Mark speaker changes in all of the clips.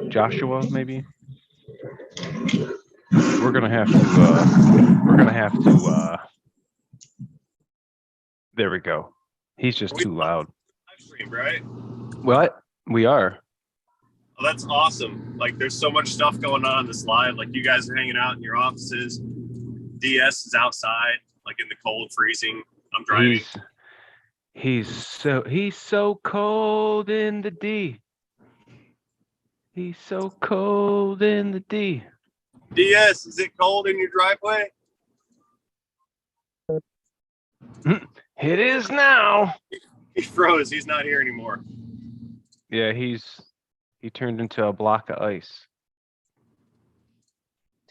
Speaker 1: Joshua, maybe. We're gonna have to. We're gonna have to. There we go. He's just too loud.
Speaker 2: Live stream, right?
Speaker 1: What? We are.
Speaker 2: Oh, that's awesome. Like, there's so much stuff going on in this live. Like, you guys are hanging out in your offices. DS is outside, like in the cold, freezing. I'm driving.
Speaker 1: He's so cold in the D. He's so cold in the D.
Speaker 2: DS, is it cold in your driveway?
Speaker 1: It is now.
Speaker 2: He froze. He's not here anymore.
Speaker 1: Yeah, he turned into a block of ice.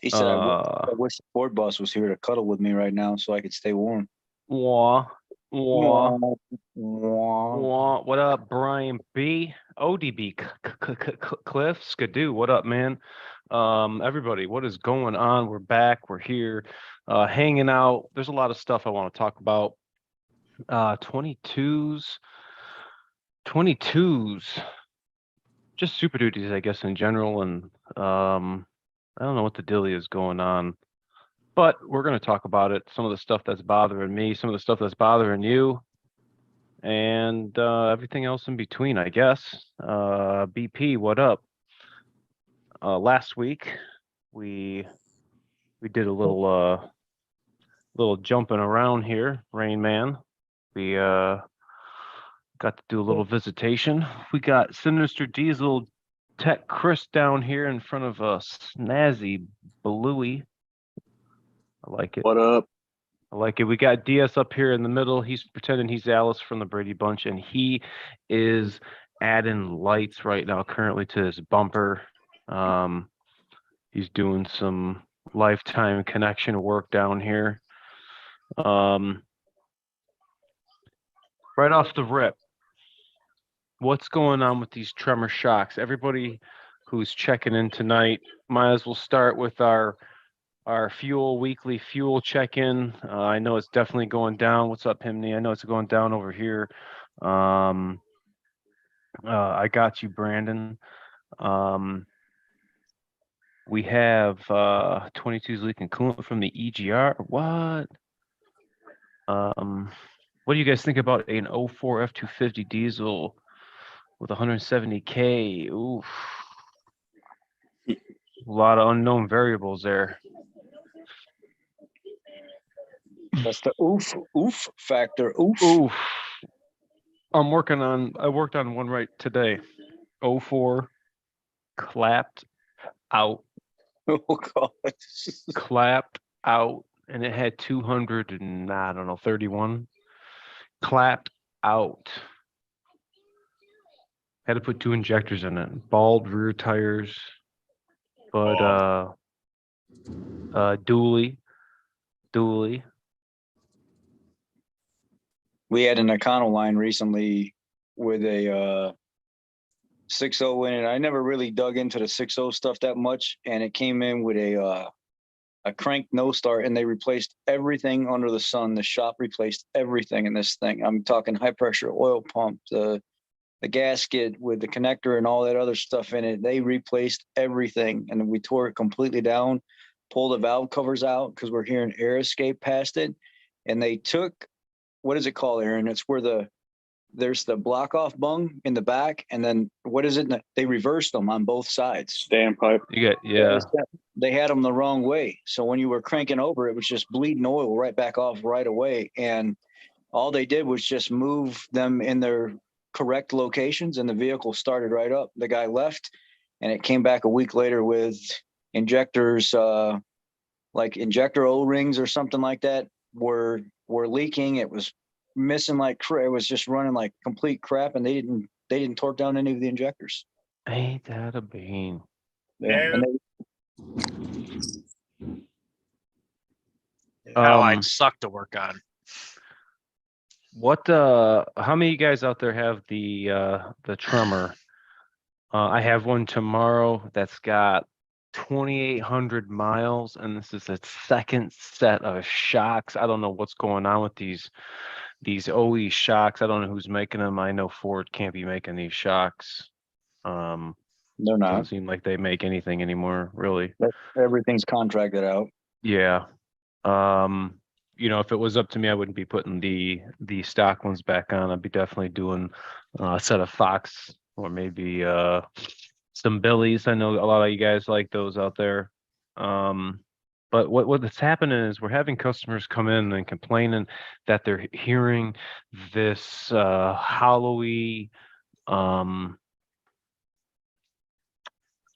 Speaker 3: He said, I wish the board boss was here to cuddle with me right now so I could stay warm.
Speaker 1: Wah, wah, wah. What up, Brian B? ODB Cliff Skidoo. What up, man? Everybody, what is going on? We're back. We're here, hanging out. There's a lot of stuff I want to talk about. 22s, just Super Duties, I guess, in general, and I don't know what the dilly is going on, but we're going to talk about it. Some of the stuff that's bothering me, some of the stuff that's bothering you, and everything else in between, I guess. BP, what up? Last week we did a little jumping around here, Rain Man. We got to do a little visitation. We got Sinister D's little Tech Chris down here in front of Snazzy Bluey. I like it.
Speaker 3: What up?
Speaker 1: I like it. We got DS up here in the middle. He's pretending he's Alice from the Brady Bunch, and he is adding lights right now currently to his bumper. He's doing some lifetime connection work down here. Right off the rip, what's going on with these tremor shocks? Everybody who's checking in tonight, might as well start with our weekly fuel check-in. I know it's definitely going down. What's up, Himney? I know it's going down over here. I got you, Brandon. We have 22's leaking coolant from the EGR. What? What do you guys think about an 04 F250 diesel with 170K? Oof. A lot of unknown variables there.
Speaker 3: That's the oof factor. Oof.
Speaker 1: Oof. I worked on one right today. 04 clapped out.
Speaker 3: Oh God.
Speaker 1: Clapped out, and it had 200 and I don't know 31. Clapped out. Had to put 2 injectors in it. Bald rear tires, but dually.
Speaker 3: We had an Econoline recently with a 6.0 in it. I never really dug into the 6.0 stuff that much, and it came in with a crank no start, and they replaced everything under the sun. The shop replaced everything in this thing. I'm talking high pressure oil pump, the gasket with the connector and all that other stuff in it. They replaced everything, and we tore it completely down, pulled the valve covers out because we're hearing air escape past it. And they took, what is it called, Aaron? It's where there's the block off bung in the back, and then what is it? They reversed them on both sides.
Speaker 4: Standpipe.
Speaker 1: Yeah.
Speaker 3: They had them the wrong way. So when you were cranking over, it was just bleeding oil right back off right away. And all they did was just move them in their correct locations, and the vehicle started right up. The guy left, and it came back a week later with injectors, like injector O-rings or something like that, were leaking. It was missing like it was just running like complete crap, and they didn't torque down any of the injectors.
Speaker 1: Ain't that a bean?
Speaker 3: Yeah.
Speaker 5: I'd suck to work on.
Speaker 1: What how many of you guys out there have the Tremor? I have one tomorrow that's got 2,800 miles, and this is its second set of shocks. I don't know what's going on with these OE shocks. I don't know who's making them. I know Ford can't be making these shocks.
Speaker 3: They're
Speaker 1: Doesn't
Speaker 3: not.
Speaker 1: seem like they make anything anymore, really.
Speaker 3: Everything's contracted out.
Speaker 1: Yeah. If it was up to me, I wouldn't be putting the stock ones back on. I'd be definitely doing a set of Fox or maybe some Billies. I know a lot of you guys like those out there. But what's happening is we're having customers come in and complaining that they're hearing this hollowy, I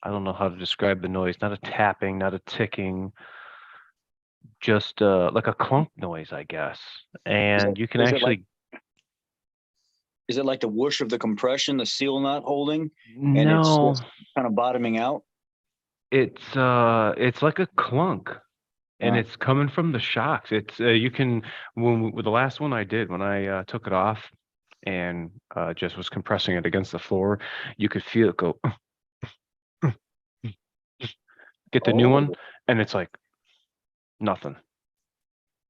Speaker 1: don't know how to describe the noise, not a tapping, not a ticking, just like a clunk noise, I guess. And you can
Speaker 3: is it like-
Speaker 1: actually
Speaker 3: Is it like the whoosh of the compression, the seal not holding, and it's
Speaker 1: no,
Speaker 3: just kind of bottoming out?
Speaker 1: it's like a clunk. And
Speaker 3: Huh.
Speaker 1: it's coming from the shocks. It's you can with the last one I did when I took it off and just was compressing it against the floor, you could feel it go. Get the new one, and it's like nothing.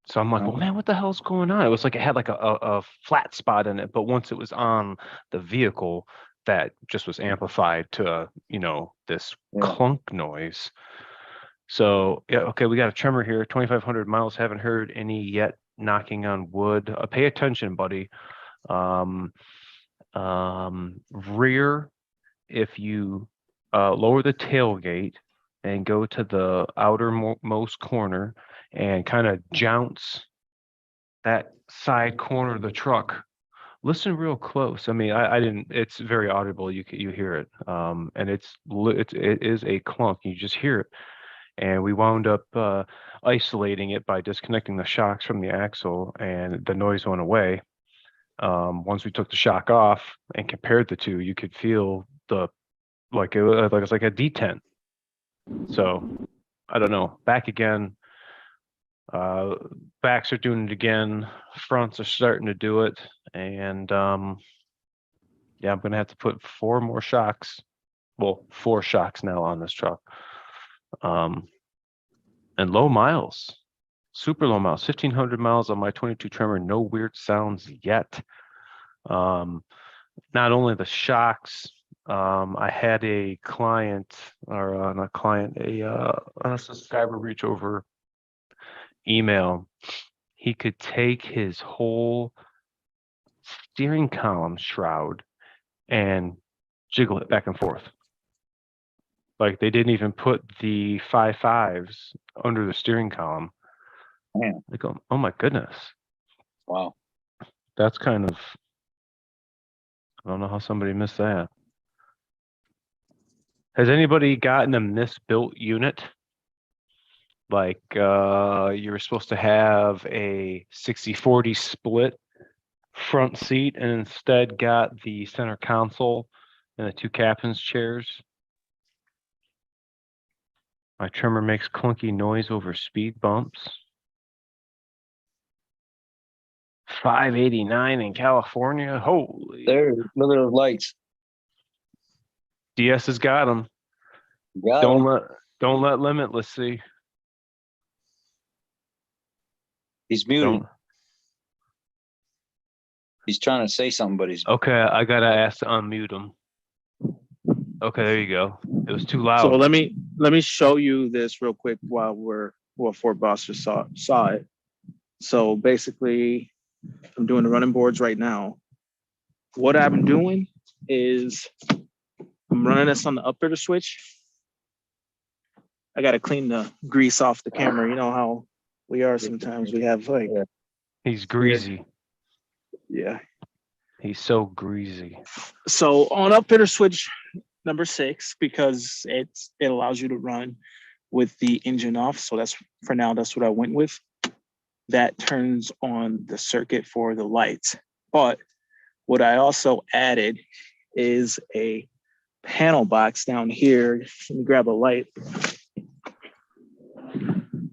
Speaker 1: So I'm like, well, man, what the hell's going on? It was like it had like a flat spot in it, but once it was on the vehicle, that just was amplified to this clunk noise. So yeah, okay, we got a Tremor here, 2,500 miles. Haven't heard any yet. Knocking on wood. Pay attention, buddy. Rear, if you lower the tailgate and go to the outermost corner and kind of jounce that side corner of the truck. Listen real close. I mean, I didn't. It's very audible. You hear it, and it is a clunk. You just hear it. And we wound up isolating it by disconnecting the shocks from the axle, and the noise went away. Once we took the shock off and compared the two, you could feel it's like a detent. So I don't know. Back again. Backs are doing it again. Fronts are starting to do it, and yeah, I'm gonna have to put 4 more shocks. Well, 4 shocks now on this truck. And low miles, super low miles, 1,500 miles on my 22 Tremor. No weird sounds yet. Not only the shocks. I had a client, or not client, a subscriber reach over email. He could take his whole steering column shroud and jiggle it back and forth. Like they didn't even put the 5.5s under the steering column.
Speaker 3: Man.
Speaker 1: Like, oh my goodness.
Speaker 3: Wow.
Speaker 1: That's kind of, I don't know how somebody missed that. Has anybody gotten a misbuilt unit? Like you were supposed to have a 60-40 split front seat and instead got the center console and the 2 captain's chairs. My Tremor makes clunky noise over speed bumps. 589 in California. Holy.
Speaker 3: There, look at those lights.
Speaker 1: DS has got them. Don't let Limitless see.
Speaker 3: He's muted.
Speaker 1: Don't.
Speaker 3: He's trying to say something, but he's
Speaker 1: Okay, I gotta ask to unmute him. Okay, there you go. It was too loud.
Speaker 4: So let me show you this real quick while Fort Boster saw it. So basically, I'm doing the running boards right now. What I'm doing is I'm running this on the upfitter switch. I got to clean the grease off the camera. You know how we are sometimes. We have like
Speaker 1: He's greasy.
Speaker 4: Yeah.
Speaker 1: He's so greasy.
Speaker 4: So on upfitter switch number 6, because it allows you to run with the engine off. So that's for now, that's what I went with. That turns on the circuit for the lights. But what I also added is a panel box down here. Let me grab a light.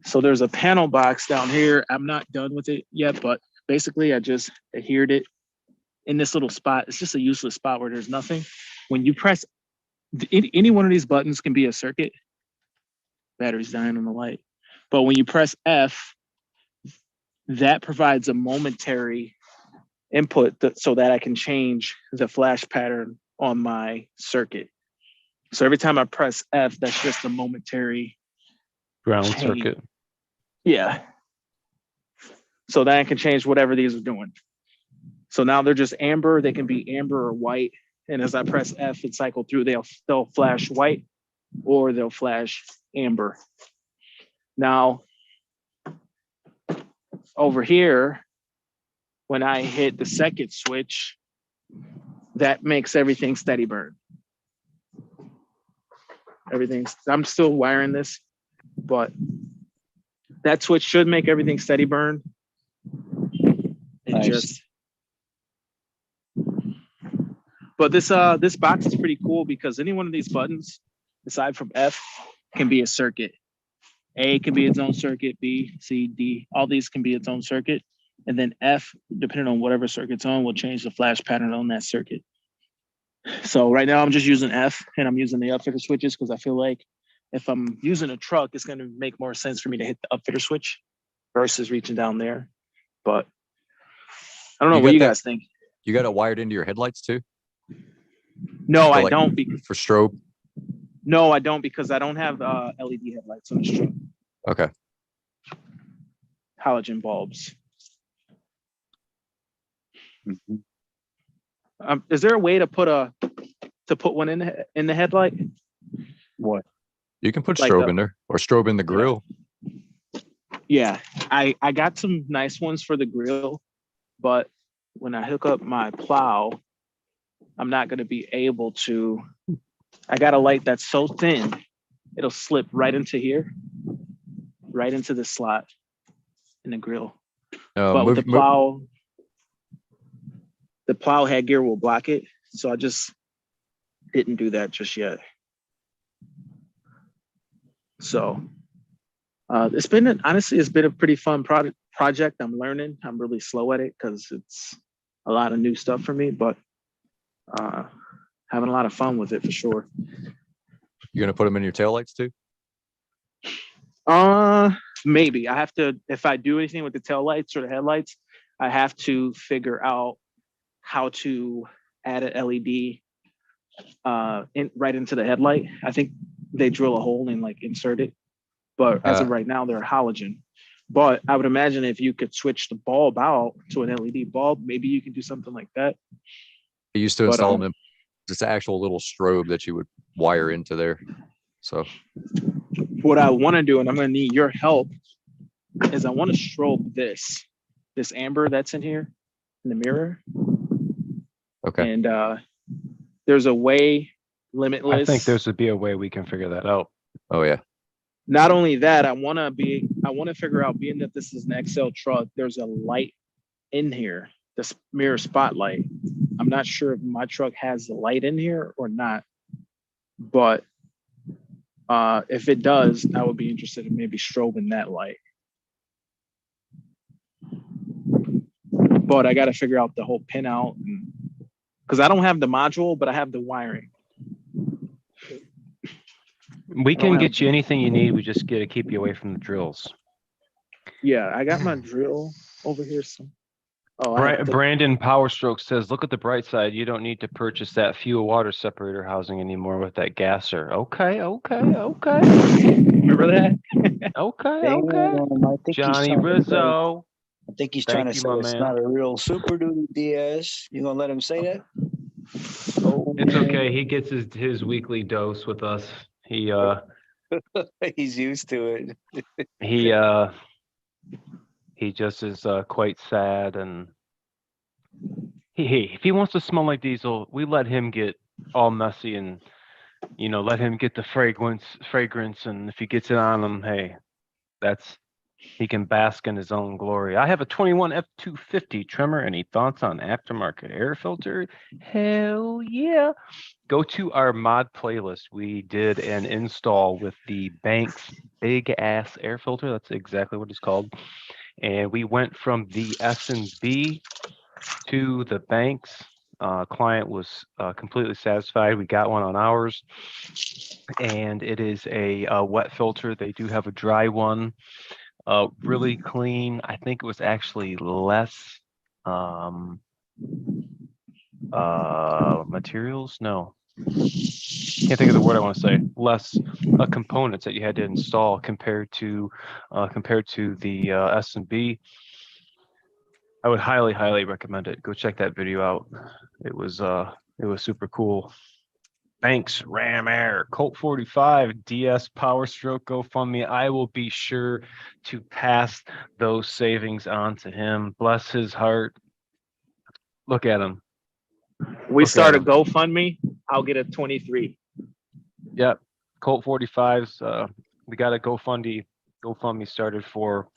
Speaker 4: So there's a panel box down here. I'm not done with it yet, but basically I just adhered it in this little spot. It's just a useless spot where there's nothing. When you press any one of these buttons can be a circuit. Battery's dying on the light. But when you press F, that provides a momentary input so that I can change the flash pattern on my circuit. So every time I press F, that's just a momentary
Speaker 1: Ground
Speaker 4: change.
Speaker 1: circuit.
Speaker 4: Yeah. So that I can change whatever these are doing. So now they're just amber. They can be amber or white. And as I press F and cycle through, they'll flash white or they'll flash amber. Now, over here, when I hit the second switch, that makes everything steady burn. I'm still wiring this, but that switch should make everything steady burn. And
Speaker 3: Nice.
Speaker 4: But this box is pretty cool because any one of these buttons, aside from F, can be a circuit. A can be its own circuit, B, C, D, all these can be its own circuit. And then F, depending on whatever circuit's on, will change the flash pattern on that circuit. So right now I'm just using F and I'm using the upfitter switches because I feel like if I'm using a truck, it's going to make more sense for me to hit the upfitter switch versus reaching down there. But I don't know what you guys think.
Speaker 6: You got it wired into your headlights too?
Speaker 4: No, I
Speaker 6: like,
Speaker 4: don't.
Speaker 6: For strobe?
Speaker 4: No, I don't because I don't have LED headlights on this truck.
Speaker 6: Okay.
Speaker 4: Halogen bulbs. Is there a way to put one in the headlight?
Speaker 3: What?
Speaker 6: You can put
Speaker 4: Like
Speaker 6: strobe in there or strobe in the grill.
Speaker 4: Yeah, I got some nice ones for the grill, but when I hook up my plow, I'm not going to be able to. I got a light that's so thin, it'll slip right into here, right into the slot in the grill. But with the plow head gear will block it. So I just didn't do that just yet. So it's been a pretty fun project. I'm learning. I'm really slow at it because it's a lot of new stuff for me, but having a lot of fun with it for sure.
Speaker 6: You're gonna put them in your taillights too?
Speaker 4: Maybe I have to. If I do anything with the taillights or the headlights, I have to figure out how to add an LED right into the headlight. I think they drill a hole and like insert it, but as of right now, they're halogen. But I would imagine if you could switch the bulb out to an LED bulb, maybe you can do something like that.
Speaker 6: I used to install them in just an actual little strobe that you would wire into there. So
Speaker 4: what I want to do, and I'm going to need your help, is I want to strobe this amber that's in here in the mirror.
Speaker 6: Okay.
Speaker 4: And there's a way, Limitless.
Speaker 1: I think there's to be a way we can figure that out.
Speaker 6: Oh yeah.
Speaker 4: Not only that, I want to figure out, being that this is an XL truck, there's a light in here, this mirror spotlight. I'm not sure if my truck has the light in here or not, but if it does, I would be interested in maybe strobing that light. But I got to figure out the whole pin out, because I don't have the module, but I have the wiring.
Speaker 1: We can get you anything you need. We just got to keep you away from the drills.
Speaker 4: Yeah, I got my drill over here.
Speaker 1: Brandon Powerstroke says, look at the bright side. You don't need to purchase that fuel water separator housing anymore with that gasser. Okay.
Speaker 4: Remember that?
Speaker 1: Okay. Johnny Rizzo.
Speaker 3: I think he's trying to say it's not a real Superduty DS. You gonna let him say that?
Speaker 1: Oh, it's okay. He gets his weekly dose with us.
Speaker 3: He's used to
Speaker 1: it. He just is quite sad, and if he wants to smell like diesel, we let him get all messy and let him get the fragrance, and if he gets it on him, hey, he can bask in his own glory. I have a 21 F250 Tremor. Any thoughts on aftermarket air filter? Hell yeah. Go to our mod playlist. We did an install with the Banks big ass air filter. That's exactly what it's called. And we went from the S&B to the Banks. Client was completely satisfied. We got one on ours. And it is a wet filter. They do have a dry one. Really clean. I think it was actually less materials. No, can't think of the word I want to say, less components that you had to install compared to the S&B. I would highly recommend it. Go check that video out. It was super cool. Thanks, Ram Air, Colt 45, DS Power Stroke GoFundMe. I will be sure to pass those savings on to him. Bless his heart. Look at him.
Speaker 4: We
Speaker 1: Look
Speaker 4: start a
Speaker 1: at him.
Speaker 4: GoFundMe. I'll get a 23.
Speaker 1: Yep, Colt 45s. We got a GoFundMe started for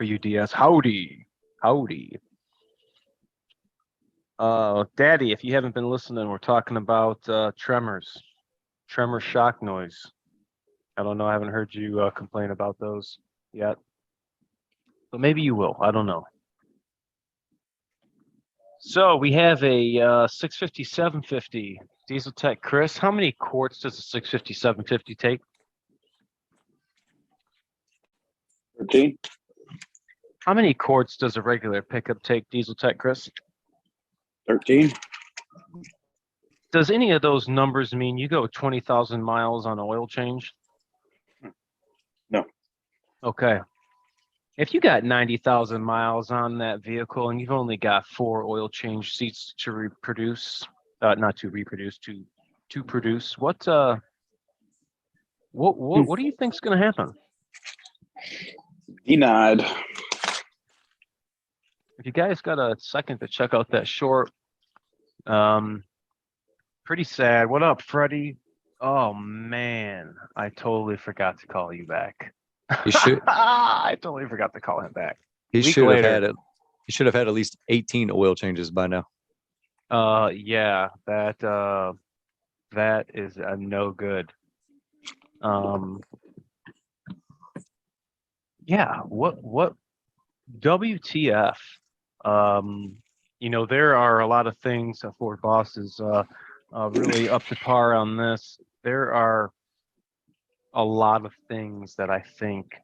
Speaker 1: UDS. Howdy. Daddy, if you haven't been listening, we're talking about tremor shock noise. I don't know. I haven't heard you complain about those yet, but maybe you will. I don't know. So we have a 650, 750 Diesel Tech. Chris, how many quarts does a 650, 750 take?
Speaker 7: 13.
Speaker 1: How many quarts does a regular pickup take, Diesel Tech, Chris?
Speaker 7: 13.
Speaker 1: Does any of those numbers mean you go 20,000 miles on oil change?
Speaker 7: No.
Speaker 1: Okay. If you got 90,000 miles on that vehicle and you've only got 4 oil change seats to reproduce, not to reproduce, to produce, what do you think's going to happen?
Speaker 7: Denied.
Speaker 1: If you guys got a second to check out that short, pretty sad. What up, Freddie? Oh man, I totally forgot to call you back.
Speaker 6: He should.
Speaker 1: I totally forgot to call him back.
Speaker 6: He
Speaker 1: Week
Speaker 6: should have
Speaker 1: later.
Speaker 6: had it. He should have had at least 18 oil changes by now.
Speaker 1: Yeah, that is a no good. Yeah, what WTF? There are a lot of things. Ford Boss is really up to par on this. There are a lot of things that I think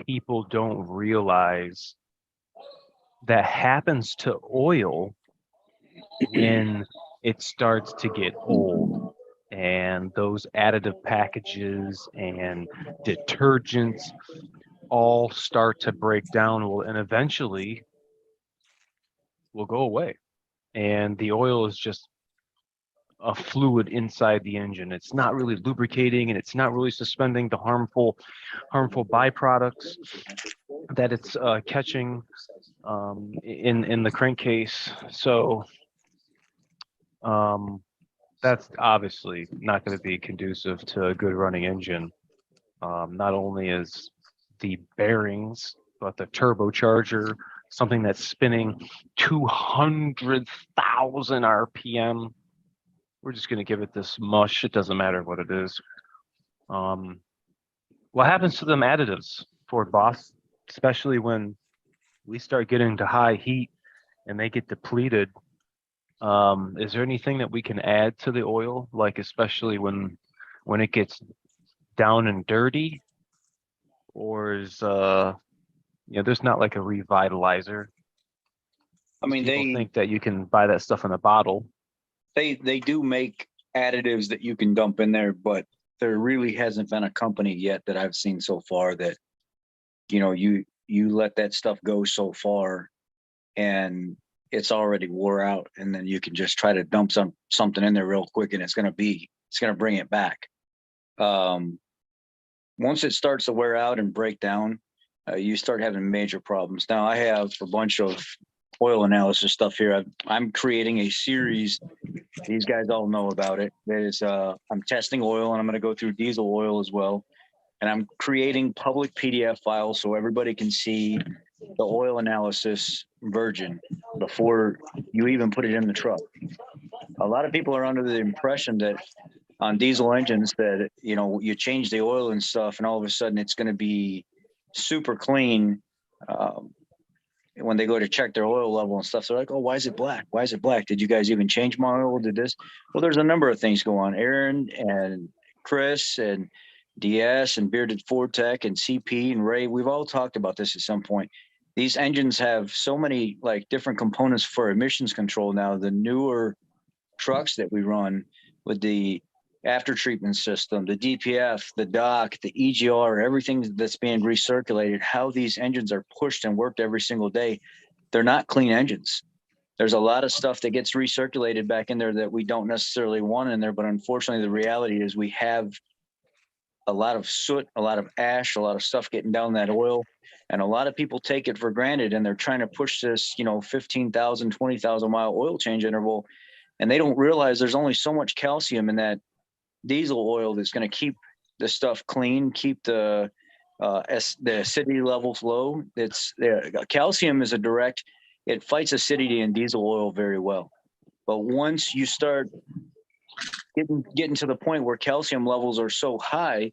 Speaker 1: people don't realize that happens to oil when it starts to get old, and those additive packages and detergents all start to break down, and eventually will go away, and the oil is just a fluid inside the engine. It's not really lubricating, and it's not really suspending the harmful byproducts that it's catching in the crankcase. So that's obviously not going to be conducive to a good running engine. Not only is the bearings, but the turbocharger, something that's spinning 200,000 RPM. We're just going to give it this mush. It doesn't matter what it is. What happens to them additives, Ford Boss, especially when we start getting to high heat and they get depleted? Is there anything that we can add to the oil, like especially when it gets down and dirty, or is there's not like a revitalizer?
Speaker 3: I mean,
Speaker 1: People
Speaker 3: they
Speaker 1: think that you can buy that stuff in a bottle.
Speaker 3: they do make additives that you can dump in there, but there really hasn't been a company yet that I've seen so far that, you let that stuff go so far and it's already wore out, and then you can just try to dump something in there real quick and it's going to bring it back. Once it starts to wear out and break down, you start having major problems. Now I have a bunch of oil analysis stuff here. I'm creating a series. These guys all know about it. That is, I'm testing oil, and I'm going to go through diesel oil as well. And I'm creating public PDF files so everybody can see the oil analysis version before you even put it in the truck. A lot of people are under the impression that on diesel engines that, you change the oil and stuff, and all of a sudden it's going to be super clean. When they go to check their oil level and stuff, they're like, oh, why is it black? Why is it black? Did you guys even change my oil? Did this? Well, there's a number of things go on. Aaron and Chris and DS and Bearded Ford Tech and CP and Ray, we've all talked about this at some point. These engines have so many different components for emissions control now. The newer trucks that we run, with the after treatment system, the DPF, the dock, the EGR, everything that's being recirculated, how these engines are pushed and worked every single day. They're not clean engines. There's a lot of stuff that gets recirculated back in there that we don't necessarily want in there. But unfortunately, the reality is we have a lot of soot, a lot of ash, a lot of stuff getting down that oil. And a lot of people take it for granted, and they're trying to push this, 15,000, 20,000 mile oil change interval. And they don't realize there's only so much calcium in that diesel oil that's going to keep the stuff clean, keep the acidity levels low. Calcium is it fights acidity in diesel oil very well. But once you start getting to the point where calcium levels are so high,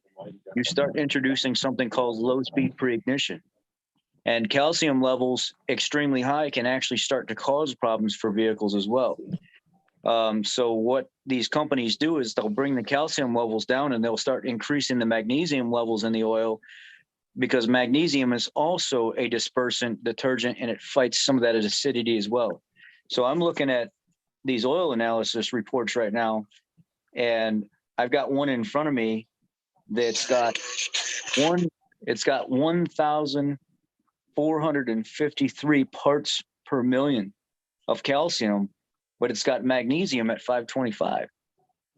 Speaker 3: you start introducing something called low speed pre-ignition. And calcium levels extremely high can actually start to cause problems for vehicles as well. So what these companies do is they'll bring the calcium levels down, and they'll start increasing the magnesium levels in the oil, because magnesium is also a dispersant detergent, and it fights some of that acidity as well. So I'm looking at these oil analysis reports right now, and I've got one in front of me that's got 1,453 parts per million of calcium, but it's got magnesium at 525.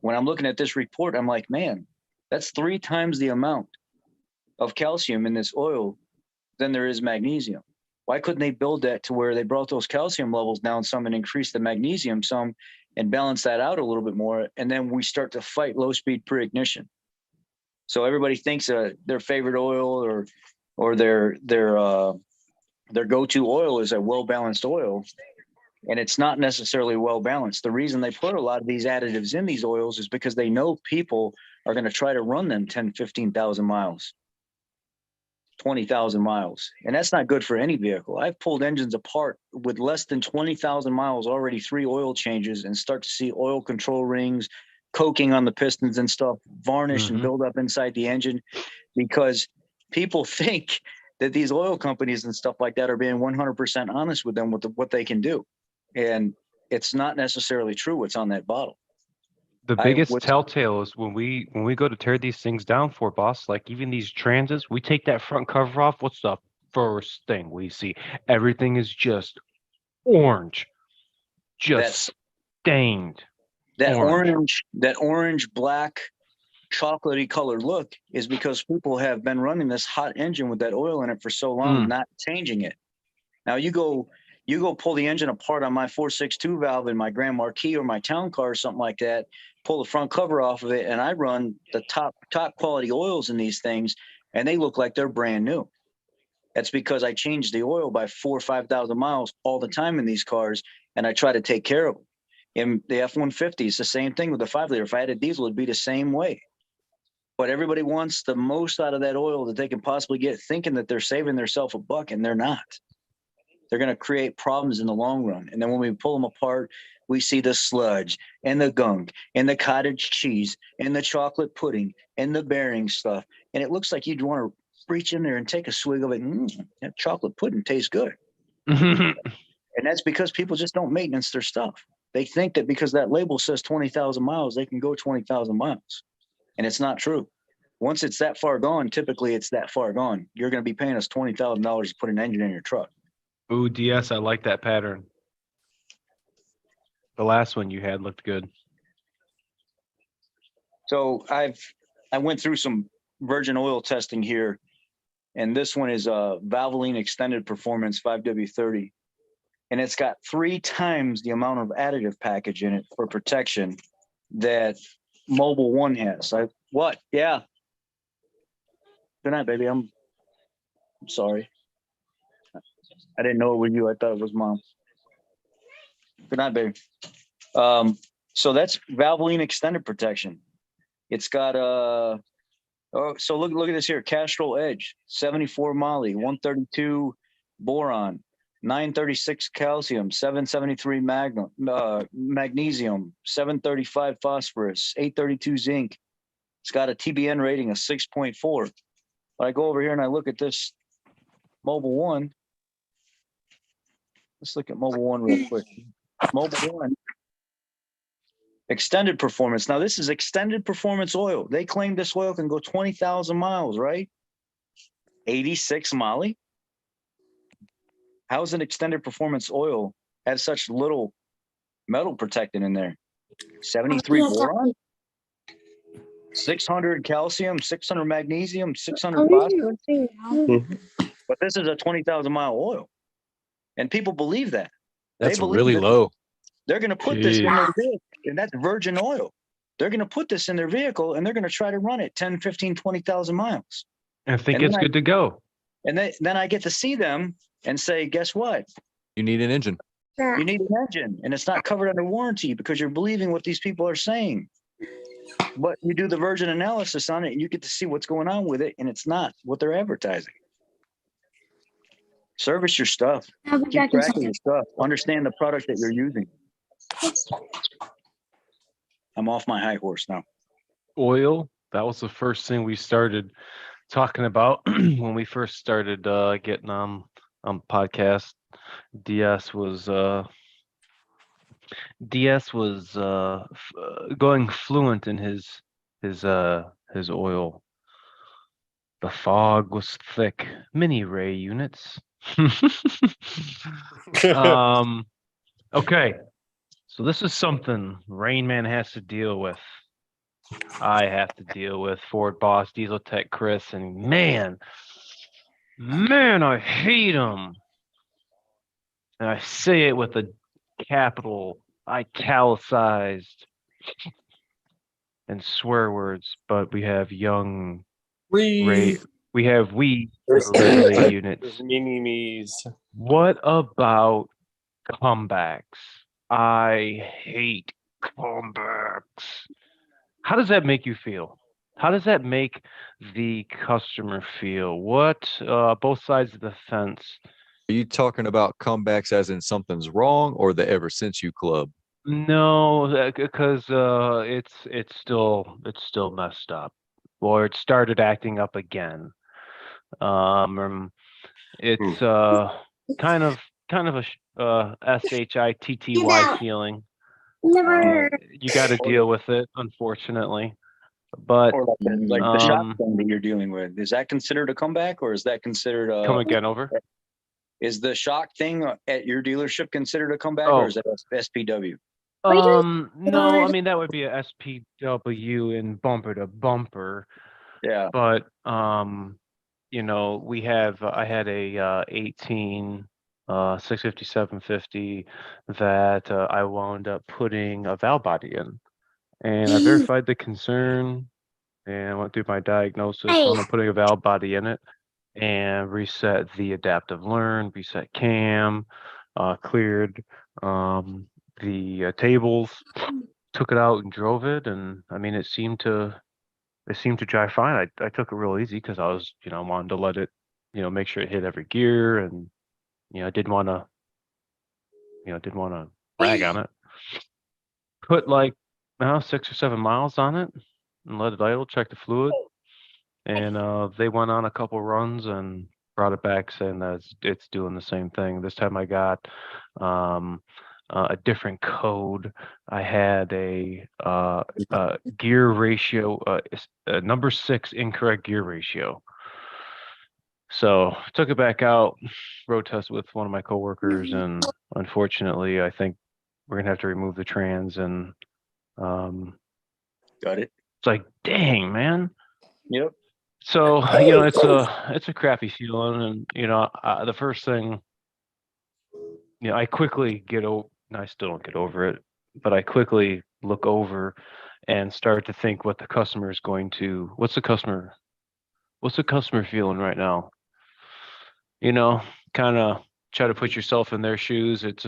Speaker 3: When I'm looking at this report, I'm like, man, that's 3 times the amount of calcium in this oil than there is magnesium. Why couldn't they build that to where they brought those calcium levels down some and increase the magnesium some and balance that out a little bit more? And then we start to fight low speed pre-ignition. So everybody thinks their favorite oil or their go-to oil is a well-balanced oil. And it's not necessarily well balanced. The reason they put a lot of these additives in these oils is because they know people are going to try to run them 10, 15,000 miles, 20,000 miles. And that's not good for any vehicle. I've pulled engines apart with less than 20,000 miles, already 3 oil changes, and start to see oil control rings, coking on the pistons and stuff, varnish and build up inside the engine, because people think that these oil companies and stuff like that are being 100% honest with them with what they can do. And it's not necessarily true what's on that bottle.
Speaker 1: The biggest telltale is when we go to tear these things down for, boss, like even these transits, we take that front cover off. What's the first thing we see? Everything is just orange, just stained.
Speaker 3: That orange, black, chocolatey colored look is because people have been running this hot engine with that oil in it for so long, not changing it. Now you go pull the engine apart on my 462 valve in my Grand Marquis or my town car or something like that, pull the front cover off of it, and I run the top quality oils in these things, and they look like they're brand new. That's because I change the oil by 4,000 or 5,000 miles all the time in these cars, and I try to take care of them. In the F-150, it's the same thing with the 5-liter. If I had a diesel, it'd be the same way. But everybody wants the most out of that oil that they can possibly get, thinking that they're saving themselves a buck, and they're not. They're going to create problems in the long run. And then when we pull them apart, we see the sludge and the gunk and the cottage cheese and the chocolate pudding and the bearing stuff. And it looks like you'd want to reach in there and take a swig of it. That chocolate pudding tastes good. And that's because people just don't maintenance their stuff. They think that because that label says 20,000 miles, they can go 20,000 miles. And it's not true. Once it's that far gone, typically it's that far gone. You're going to be paying us $20,000 to put an engine in your truck.
Speaker 1: Ooh, DS, I like that pattern. The last one you had looked good.
Speaker 3: So I went through some virgin oil testing here, and this one is a Valvoline Extended Performance 5W30. And it's got 3 times the amount of additive package in it for protection that Mobile One has. What? Yeah. Good night, baby. I'm sorry. I didn't know it was you. I thought it was Mom. Good night, baby. So that's Valvoline Extended Protection. It's got so look at this here. Castrol Edge, 74 moly, 132 boron, 936 calcium, 773 magnesium, 735 phosphorus, 832 zinc. It's got a TBN rating of 6.4. But I go over here and I look at this Mobile One. Let's look at Mobile One real quick. Mobile One Extended performance. Now, this is extended performance oil. They claim this oil can go 20,000 miles, right? 86 Molly. How's an extended performance oil have such little metal protectant in there? 73 boron, 600 calcium, 600 magnesium, 600 phosphorus. But this is a 20,000 mile oil. And people believe that.
Speaker 6: That's
Speaker 3: They believe
Speaker 6: really
Speaker 3: that
Speaker 6: low.
Speaker 3: they're going to put this in
Speaker 1: Jeez.
Speaker 3: their vehicle, and that's virgin oil. They're going to put this in their vehicle, and they're going to try to run it 10, 15, 20,000 miles.
Speaker 1: I think
Speaker 3: And
Speaker 1: it's
Speaker 3: then
Speaker 1: good to go.
Speaker 3: And then I get to see them and say, guess what?
Speaker 6: You need an engine.
Speaker 3: You need an engine, and it's not covered under warranty because you're believing what these people are saying. But you do the virgin analysis on it, and you get to see what's going on with it, and it's not what they're advertising. Service your stuff. Keep track of your stuff. Understand the product that you're using. I'm off my high horse now.
Speaker 1: Oil, that was the first thing we started talking about when we first started getting on podcast. DS was going fluent in his oil. The fog was thick. Mini ray units. Okay. So this is something Rain Man has to deal with. I have to deal with Ford boss, Diesel Tech Chris, and man, I hate him. And I say it with a capital italicized and swear words, but we have young Ray. We have Ray units.
Speaker 8: Mini-me's.
Speaker 1: What about comebacks? I hate comebacks. How does that make you feel? How does that make the customer feel? What, both sides of the fence?
Speaker 6: Are you talking about comebacks as in something's wrong or the Ever Since You Club?
Speaker 1: No, because it's still messed up, or it started acting up again. It's kind of a SHITTY feeling. You got to deal with it, unfortunately. But
Speaker 3: Or like the shock thing that you're dealing with. Is that considered a comeback, or is that considered a?
Speaker 1: come again over.
Speaker 3: Is the shock thing at your dealership considered a comeback,
Speaker 1: Oh.
Speaker 3: or is that SPW?
Speaker 1: No, I mean that would be a SPW in bumper to bumper.
Speaker 3: Yeah.
Speaker 1: But you know, I had a 18 650 750 that I wound up putting a valve body in, and I verified the concern and went through my diagnosis on putting a valve body in it and reset the adaptive learn, reset cam, cleared the tables, took it out and drove it, and I mean it seemed to drive fine. I took it real easy because I was, wanted to let it, make sure it hit every gear, and I didn't want to brag on it. Put like 6 or 7 miles on it and let it idle, check the fluid, and they went on a couple runs and brought it back saying that it's doing the same thing. This time I got a different code. I had a gear ratio, number 6 incorrect gear ratio. So took it back out, road test with one of my coworkers, and unfortunately, I think we're gonna have to remove the trans. And
Speaker 3: Got it.
Speaker 1: it's like, dang, man.
Speaker 3: Yep.
Speaker 1: So it's a crappy feeling, and the first thing, I quickly I still don't get over it, but I quickly look over and start to think what the customer is going to. What's the customer feeling right now? Kind of try to put yourself in their shoes. It's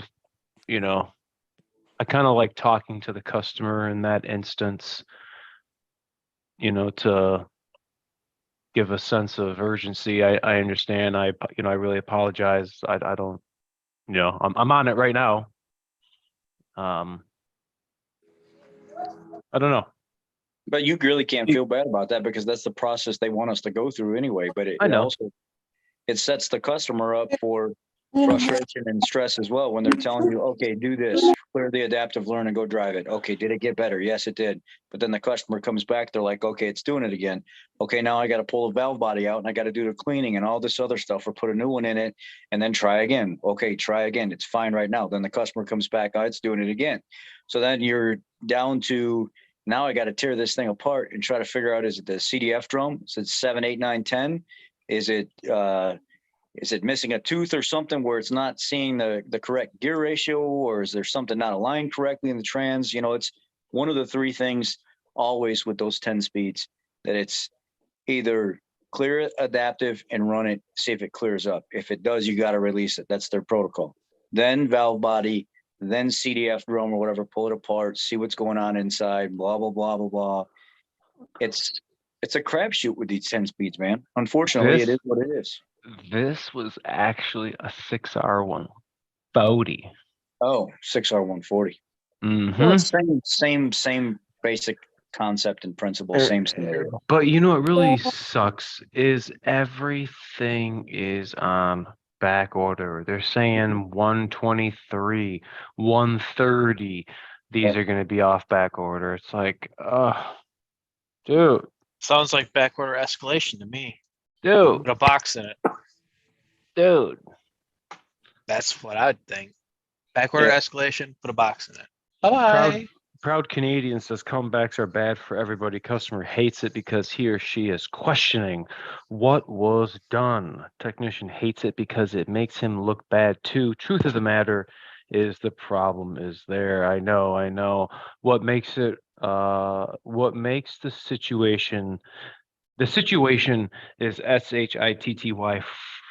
Speaker 1: I kind of like talking to the customer in that instance, to give a sense of urgency. I understand. I really apologize. I don't, I'm on it right now. I don't know.
Speaker 3: But you really can't feel bad about that because that's the process they want us to go through anyway. But
Speaker 1: I know.
Speaker 3: also it sets the customer up for frustration and stress as well when they're telling you, okay, do this, clear the adaptive learn and go drive it. Okay, did it get better? Yes, it did. But then the customer comes back, they're like, okay, it's doing it again. Okay, now I got to pull the valve body out and I got to do the cleaning and all this other stuff or put a new one in it and then try again. Okay, try again. It's fine right now. Then the customer comes back, oh, it's doing it again. So then you're down to, now I got to tear this thing apart and try to figure out, is it the CDF drum? Is it 7, 8, 9, 10? Is it missing a tooth or something where it's not seeing the correct gear ratio, or is there something not aligned correctly in the trans? You know, it's one of the three things always with those 10 speeds, that it's either clear it, adaptive, and run it, see if it clears up. If it does, you got to release it. That's their protocol. Then valve body, then CDF drum or whatever, pull it apart, see what's going on inside, blah, blah, blah, blah, blah. It's a crapshoot with these 10 speeds, man. Unfortunately, it is what it is.
Speaker 1: This was actually a 6R140.
Speaker 3: Oh, 6R140.
Speaker 1: Mm-hmm.
Speaker 3: Well, same basic concept and principle, same scenario.
Speaker 1: But you know what really sucks is everything is on back order. They're saying 123, 130. These are going to be off back order. It's like, dude.
Speaker 5: Sounds like backorder escalation to me.
Speaker 1: Dude.
Speaker 5: Put a box in it.
Speaker 1: Dude.
Speaker 5: That's what I'd think. Backorder escalation, put a box in it. Bye-bye.
Speaker 1: Proud Canadian says comebacks are bad for everybody. Customer hates it because he or she is questioning what was done. Technician hates it because it makes him look bad too. Truth of the matter is the problem is there. I know. What makes the situation is SHITTY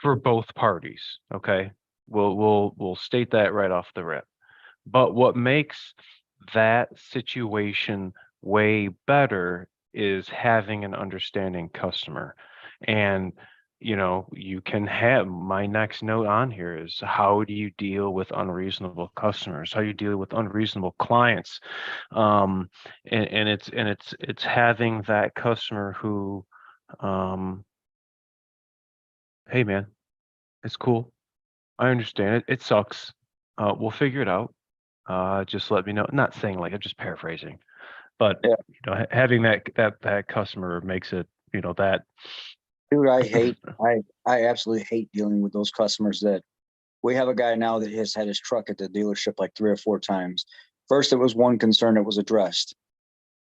Speaker 1: for both parties. Okay. We'll state that right off the rip. But what makes that situation way better is having an understanding customer. And you can have, my next note on here is, how do you deal with unreasonable customers? How do you deal with unreasonable clients? And it's having that customer who, hey man, it's cool. I understand it. It sucks. We'll figure it out. Just let me know. Not saying like, I'm just paraphrasing, but having that customer makes it, that.
Speaker 3: Dude, I absolutely hate dealing with those customers. That we have a guy now that has had his truck at the dealership like 3 or 4 times. First, it was one concern that was addressed.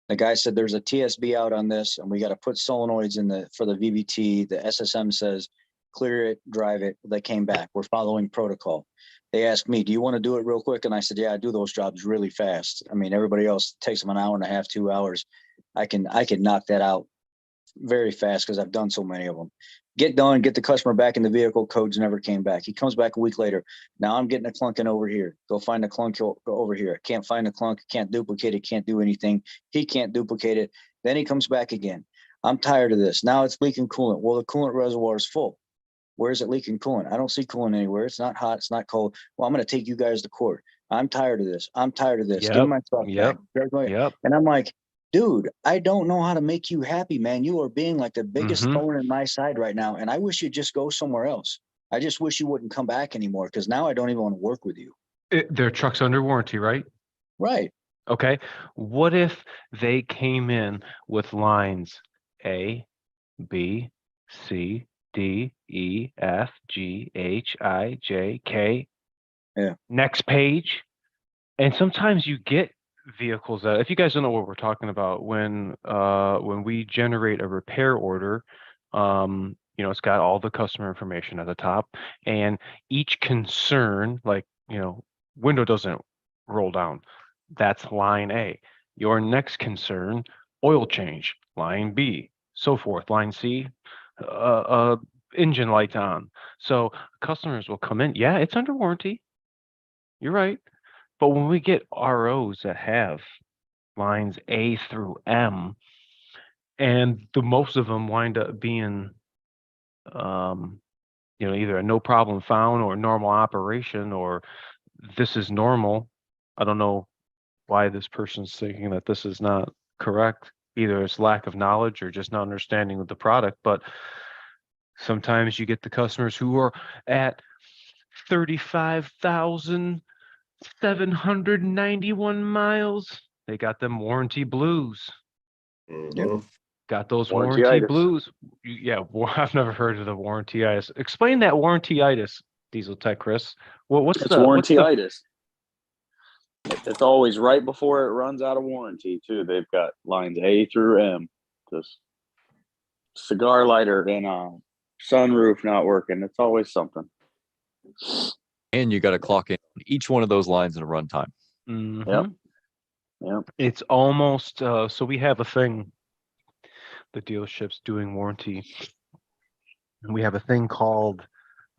Speaker 3: The guy said there's a TSB out on this and we got to put solenoids for the VVT. The SSM says clear it, drive it. They came back. We're following protocol. They asked me, do you want to do it real quick? And I said, yeah, I do those jobs really fast. I mean, everybody else takes them an hour and a half, 2 hours. I can knock that out very fast because I've done so many of them. Get done, get the customer back in the vehicle. Codes never came back. He comes back a week later. Now I'm getting a clunk in over here. Go find the clunk over here. Can't find the clunk. Can't duplicate it. Can't do anything. He can't duplicate it. Then he comes back again. I'm tired of this. Now it's leaking coolant. Well, the coolant reservoir is full. Where is it leaking coolant? I don't see coolant anywhere. It's not hot. It's not cold. Well, I'm going to take you guys to court. I'm tired of this. I'm tired of this.
Speaker 1: Yep.
Speaker 3: Give me my truck back.
Speaker 1: Yep.
Speaker 3: And I'm like, dude, I don't know how to make you happy, man. You are being like the biggest thorn in my side right now. And I wish you'd just go somewhere else. I just wish you wouldn't come back anymore, because now I don't even want to work with you.
Speaker 1: Their truck's under warranty, right?
Speaker 3: Right.
Speaker 1: Okay. What if they came in with lines A, B, C, D, E, F, G, H, I, J, K.
Speaker 3: Yeah.
Speaker 1: Next page. And sometimes you get vehicles that, if you guys don't know what we're talking about, when we generate a repair order, it's got all the customer information at the top, and each concern, like, window doesn't roll down. That's line A. Your next concern, oil change, line B, so forth. Line C, engine lights on. So customers will come in. Yeah, it's under warranty. You're right. But when we get ROs that have lines A through M, and the most of them wind up being, either a no problem found or normal operation, or this is normal. I don't know why this person's thinking that this is not correct. Either it's lack of knowledge or just not understanding of the product. But sometimes you get the customers who are at 35,791 miles. They got them warranty blues.
Speaker 2: Mhm.
Speaker 1: Got those warranty
Speaker 7: Warranty-itis.
Speaker 1: blues. Yeah, I've never heard of the warranty-itis. Explain that warranty-itis, Diesel Tech Chris. Well, what's
Speaker 7: It's
Speaker 1: the
Speaker 7: warranty-itis. It's always right before it runs out of warranty too. They've got lines A through M. Just cigar lighter and sunroof not working. It's always something.
Speaker 6: And you got to clock in each one of those lines in a runtime.
Speaker 1: Mhm.
Speaker 7: Yep.
Speaker 1: It's almost so we have a thing. The dealership's doing warranty. And we have a thing called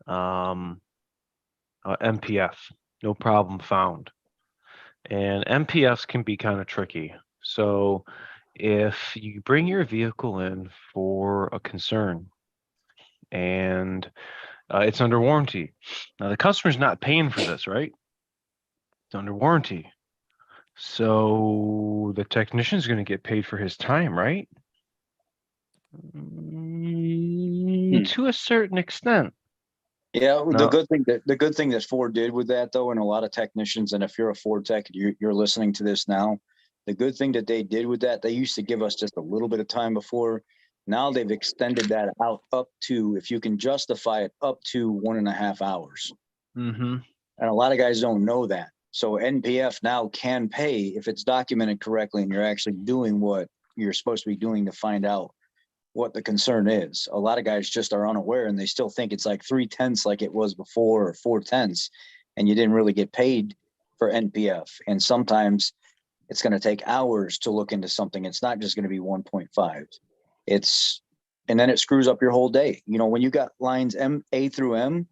Speaker 1: MPF, no problem found. And MPFs can be kind of tricky. So if you bring your vehicle in for a concern and it's under warranty, now the customer's not paying for this, right? It's under warranty. So the technician's going to get paid for his time, right? To a certain extent.
Speaker 3: Yeah,
Speaker 1: No.
Speaker 3: the good thing that Ford did with that though, and a lot of technicians, and if you're a Ford tech, you're listening to this now, the good thing that they did with that, they used to give us just a little bit of time before. Now they've extended that out up to, if you can justify it, up to 1.5 hours.
Speaker 1: Mm-hmm.
Speaker 3: And a lot of guys don't know that. So NPF now can pay if it's documented correctly and you're actually doing what you're supposed to be doing to find out what the concern is. A lot of guys just are unaware and they still think it's like 3/10 like it was before, or 4/10, and you didn't really get paid for NPF. And sometimes it's going to take hours to look into something. It's not just going to be 1.5. And then it screws up your whole day. You know, when you got lines A through M,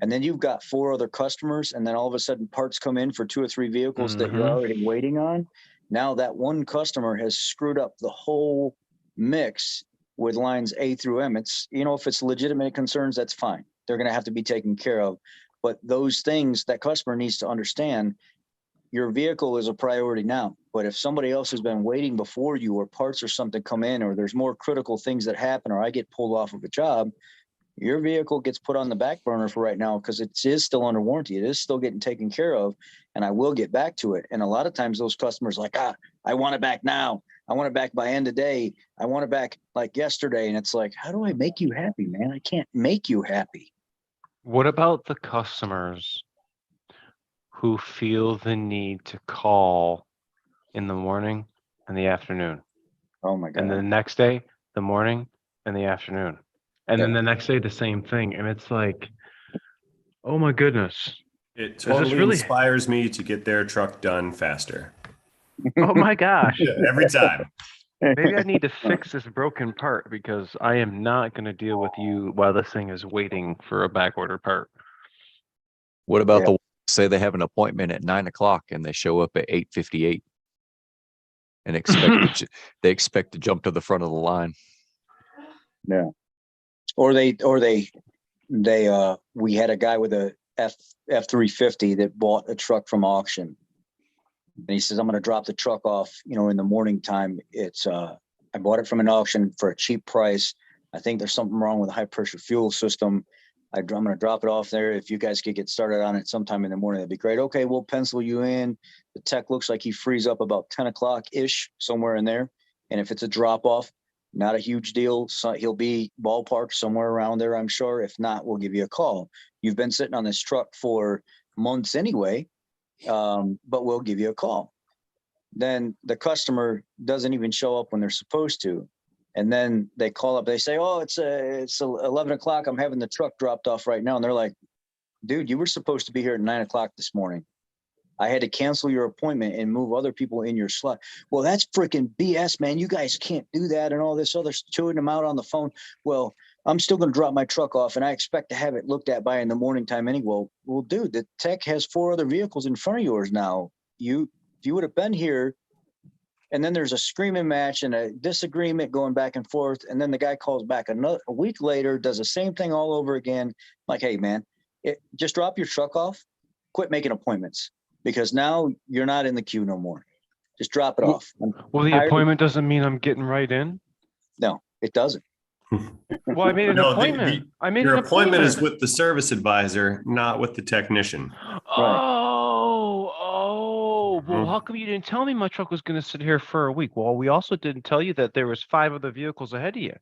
Speaker 3: and then you've got 4 other customers, and then all of a sudden parts come in for 2 or 3 vehicles that you're already waiting on. Now that one customer has screwed up the whole mix with lines A through M. It's, you know, if it's legitimate concerns, that's fine. They're going to have to be taken care of. But those things that customer needs to understand, your vehicle is a priority now. But if somebody else has been waiting before you, or parts or something come in, or there's more critical things that happen, or I get pulled off of a job, your vehicle gets put on the back burner for right now because it is still under warranty. It is still getting taken care of, and I will get back to it. And a lot of times those customers are like, I want it back now. I want it back by end of day. I want it back like yesterday. And it's like, how do I make you happy, man? I can't make you happy.
Speaker 1: What about the customers who feel the need to call in the morning and the afternoon?
Speaker 3: Oh my God.
Speaker 1: And then the next day, the morning and the afternoon. And then the next day, the same thing. And it's like, oh my goodness.
Speaker 2: It
Speaker 1: this
Speaker 2: totally
Speaker 1: really-
Speaker 2: inspires me to get their truck done faster.
Speaker 1: Oh my gosh.
Speaker 2: Every time.
Speaker 1: Maybe I need to fix this broken part because I am not going to deal with you while this thing is waiting for a backorder part.
Speaker 6: What about
Speaker 3: Yeah.
Speaker 6: the say they have an appointment at 9 o'clock and they show up at 8:58 and they expect to jump to the front of the line?
Speaker 3: Yeah. Or we had a guy with a F350 that bought a truck from auction. And he says, I'm going to drop the truck off, you know, in the morning time. It's, I bought it from an auction for a cheap price. I think there's something wrong with the high pressure fuel system. I'm going to drop it off there. If you guys could get started on it sometime in the morning, that'd be great. Okay, we'll pencil you in. The tech looks like he frees up about 10 o'clock ish, somewhere in there. And if it's a drop off, not a huge deal. So he'll be ballpark somewhere around there, I'm sure. If not, we'll give you a call. You've been sitting on this truck for months anyway, but we'll give you a call. Then the customer doesn't even show up when they're supposed to. And then they call up, they say, oh, it's 11 o'clock. I'm having the truck dropped off right now. And they're like, dude, you were supposed to be here at 9 o'clock this morning. I had to cancel your appointment and move other people in your slot. Well, that's freaking BS, man. You guys can't do that and all this other, chewing them out on the phone. Well, I'm still going to drop my truck off and I expect to have it looked at by in the morning time anyway. Well, dude, the tech has 4 other vehicles in front of yours now. If you would have been here, and then there's a screaming match and a disagreement going back and forth. And then the guy calls back a week later, does the same thing all over again. Like, hey, man, just drop your truck off. Quit making appointments because now you're not in the queue no more. Just drop it off.
Speaker 1: Well, the appointment doesn't mean I'm getting right in.
Speaker 3: No, it doesn't.
Speaker 1: Well, I made an
Speaker 2: No,
Speaker 1: appointment. I made
Speaker 2: your
Speaker 1: an
Speaker 2: appointment is
Speaker 1: appointment.
Speaker 2: with the service advisor, not with the technician.
Speaker 1: Well,
Speaker 2: Mhm.
Speaker 1: how come you didn't tell me my truck was going to sit here for a week? Well, we also didn't tell you that there was 5 other vehicles ahead of you.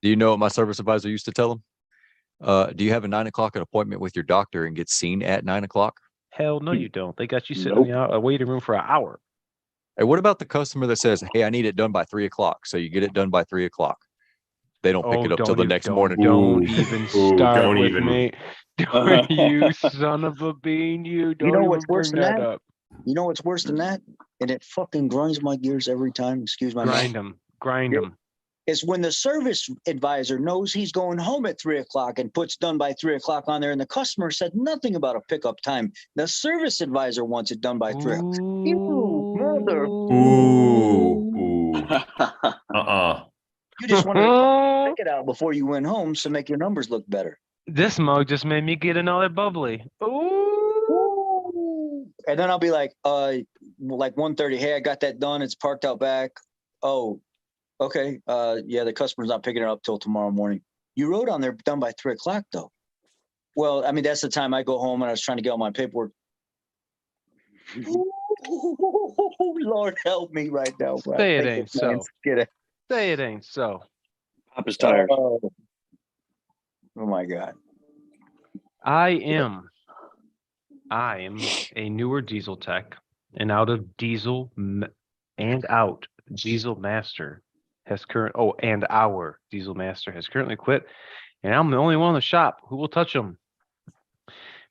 Speaker 6: Do you know what my service advisor used to tell him? Do you have a 9 o'clock appointment with your doctor and get seen at 9 o'clock?
Speaker 1: Hell no, you don't. They got you sitting in the waiting room for an hour.
Speaker 6: Hey, what about the customer that says, "Hey, I need it done by 3 o'clock," so you get it done by 3 o'clock? They don't pick it up till the next morning.
Speaker 1: Don't even start
Speaker 2: don't
Speaker 1: with
Speaker 2: even.
Speaker 1: me. You son of a bean, you don't
Speaker 3: You know
Speaker 1: even
Speaker 3: what's worse
Speaker 1: bring
Speaker 3: than
Speaker 1: that
Speaker 3: that?
Speaker 1: up.
Speaker 3: You know what's worse than that? And it fucking grinds my gears every time. Excuse my
Speaker 1: Grind
Speaker 3: mouth.
Speaker 1: them, grind
Speaker 3: Yeah.
Speaker 1: them.
Speaker 3: It's when the service advisor knows he's going home at 3 o'clock and puts done by 3 o'clock on there, and the customer said nothing about a pickup time. The service advisor wants it done by 3 o'clock. You mother!
Speaker 2: Ooh. You
Speaker 3: just wanted to check it out before you went home to make your numbers look better.
Speaker 1: This mug just made me get another bubbly. Ooh.
Speaker 3: And then I'll be like 1:30. Hey, I got that done. It's parked out back. Oh, okay. Yeah, the customer's not picking it up till tomorrow morning. You wrote on there done by 3 o'clock though. Well, I mean, that's the time I go home and I was trying to get all my paperwork. Lord help me right now. Bro.
Speaker 1: Say it ain't so.
Speaker 3: Get it.
Speaker 1: Say it ain't so.
Speaker 7: Pop his tires.
Speaker 3: Oh my God.
Speaker 1: I am a newer diesel tech, and diesel master has our diesel master has currently quit, and I'm the only one in the shop who will touch them.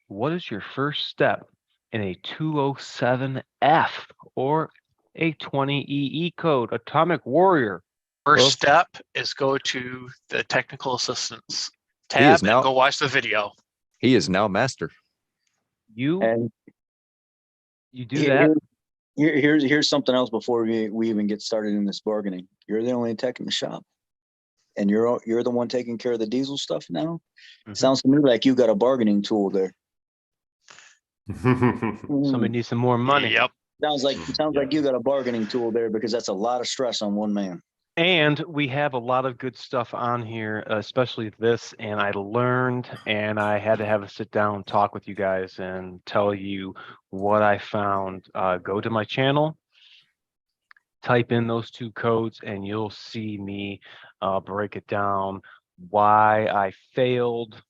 Speaker 1: What is your first step in a 207F or a 20EE code? Atomic Warrior.
Speaker 5: First step is go to the technical assistance
Speaker 6: He
Speaker 5: tab
Speaker 6: is
Speaker 5: and
Speaker 6: now-
Speaker 5: go watch the video.
Speaker 6: He is now master.
Speaker 1: You
Speaker 3: And
Speaker 1: do that.
Speaker 3: Here's something else before we even get started in this bargaining. You're the only tech in the shop, and you're the one taking care of the diesel stuff now.
Speaker 1: Mhm.
Speaker 3: Sounds to me like you got a bargaining tool there.
Speaker 1: Somebody needs some more money.
Speaker 5: Yep.
Speaker 3: Sounds like you got a bargaining tool there, because that's a lot of stress on one man.
Speaker 1: And we have a lot of good stuff on here, especially this. And I learned, and I had to have a sit down talk with you guys and tell you what I found. Go to my channel, type in those 2 codes, and you'll see me break it down, why I failed,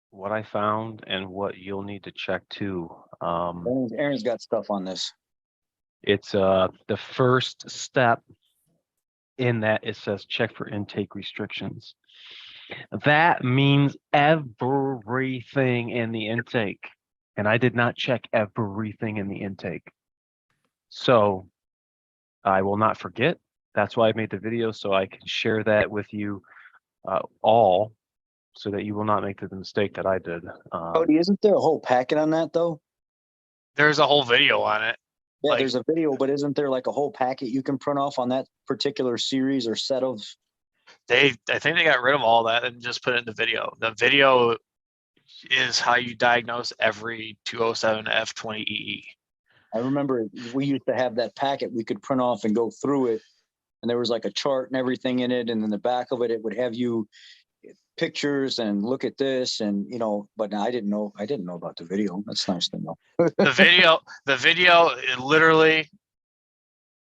Speaker 1: what I found, and what you'll need to check too.
Speaker 3: Aaron's got stuff on this.
Speaker 1: It's the first step in that it says check for intake restrictions. That means everything in the intake. And I did not check everything in the intake. So I will not forget. That's why I made the video, so I can share that with you all, so that you will not make the mistake that I did.
Speaker 3: Cody, isn't there a whole packet on that though?
Speaker 5: There's a whole video on it.
Speaker 3: Yeah,
Speaker 5: Like-
Speaker 3: there's a video, but isn't there like a whole packet you can print off on that particular series or set of?
Speaker 5: I think they got rid of all that and just put it in the video. The video is how you diagnose every 207F 20EE.
Speaker 3: I remember we used to have that packet we could print off and go through it, and there was like a chart and everything in it, and in the back of it, it would have you pictures and look at this, and but I didn't know about the video. That's nice to know.
Speaker 5: The video, it literally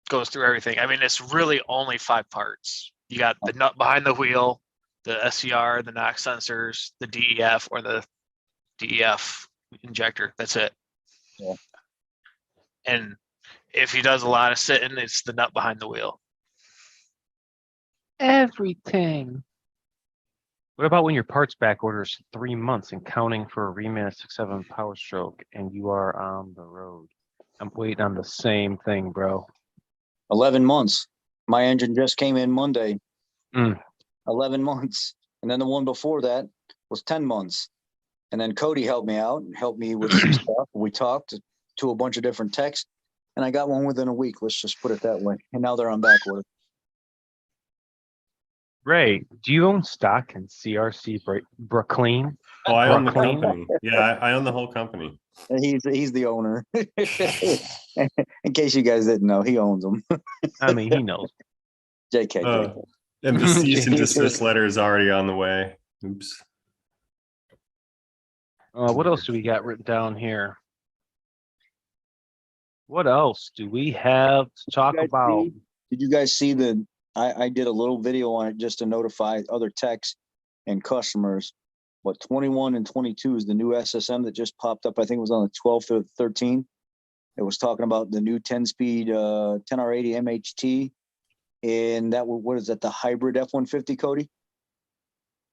Speaker 5: goes through everything. I mean, it's really only 5 parts. You got the nut behind the wheel, the SCR, the knock sensors, the DEF or the DEF injector. That's it.
Speaker 3: Yeah.
Speaker 5: And if he does a lot of sitting, it's the nut behind the wheel.
Speaker 1: Everything. What about when your parts back order is 3 months and counting for a reman 6.7 Power Stroke, and you are on the road? I'm waiting on the same thing, bro.
Speaker 3: 11 months. My engine just came in Monday.
Speaker 1: 11
Speaker 3: months. And then the one before that was 10 months. And then Cody helped me out and helped me with some stuff. We talked to a bunch of different techs, and I got one within a week. Let's just put it that way. And now they're on back order.
Speaker 1: Ray, do you own stock in CRC Brooklyn?
Speaker 2: Oh, I own the
Speaker 1: Brooklyn?
Speaker 2: company. Yeah, I own the whole company.
Speaker 3: And he's the owner. In case you guys didn't know, he owns them.
Speaker 1: I mean, he knows.
Speaker 3: JK.
Speaker 2: And the cease and desist letter is already on the way. Oops.
Speaker 1: What else do we got written down here? What else do we have to talk
Speaker 3: guys
Speaker 1: about?
Speaker 3: see- Did you guys see I did a little video on it just to notify other techs and customers. What 21 and 22 is the new SSM that just popped up. I think it was on the 12th or 13th. It was talking about the new 10-speed 10R80 MHT. And that what is that, the hybrid F-150, Cody?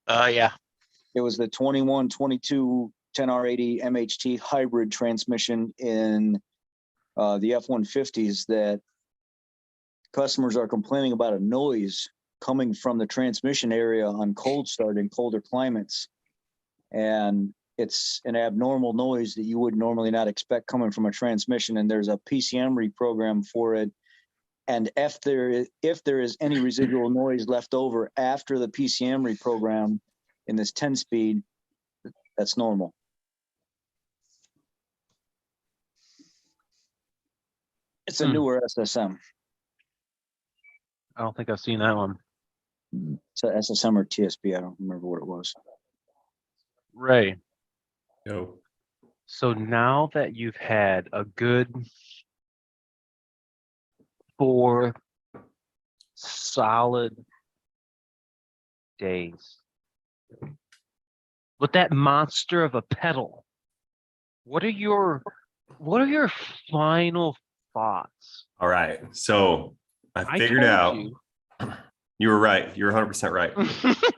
Speaker 5: Yeah.
Speaker 3: It was the 21, 22 10R80 MHT hybrid transmission in the F-150s that customers are complaining about a noise coming from the transmission area on cold start in colder climates. And it's an abnormal noise that you would normally not expect coming from a transmission. And there's a PCM reprogram for it. And if there is any residual noise left over after the PCM reprogram in this 10-speed, that's normal. It's a newer SSM.
Speaker 1: I don't think I've seen that one.
Speaker 3: It's a SSM or TSB. I don't remember what it was.
Speaker 1: Ray,
Speaker 2: Yo.
Speaker 1: so now that you've had a good 4 solid days with that monster of a pedal, what are your final thoughts?
Speaker 2: All right. So I figured
Speaker 1: told
Speaker 2: out
Speaker 1: you.
Speaker 2: you were right. You were 100% right.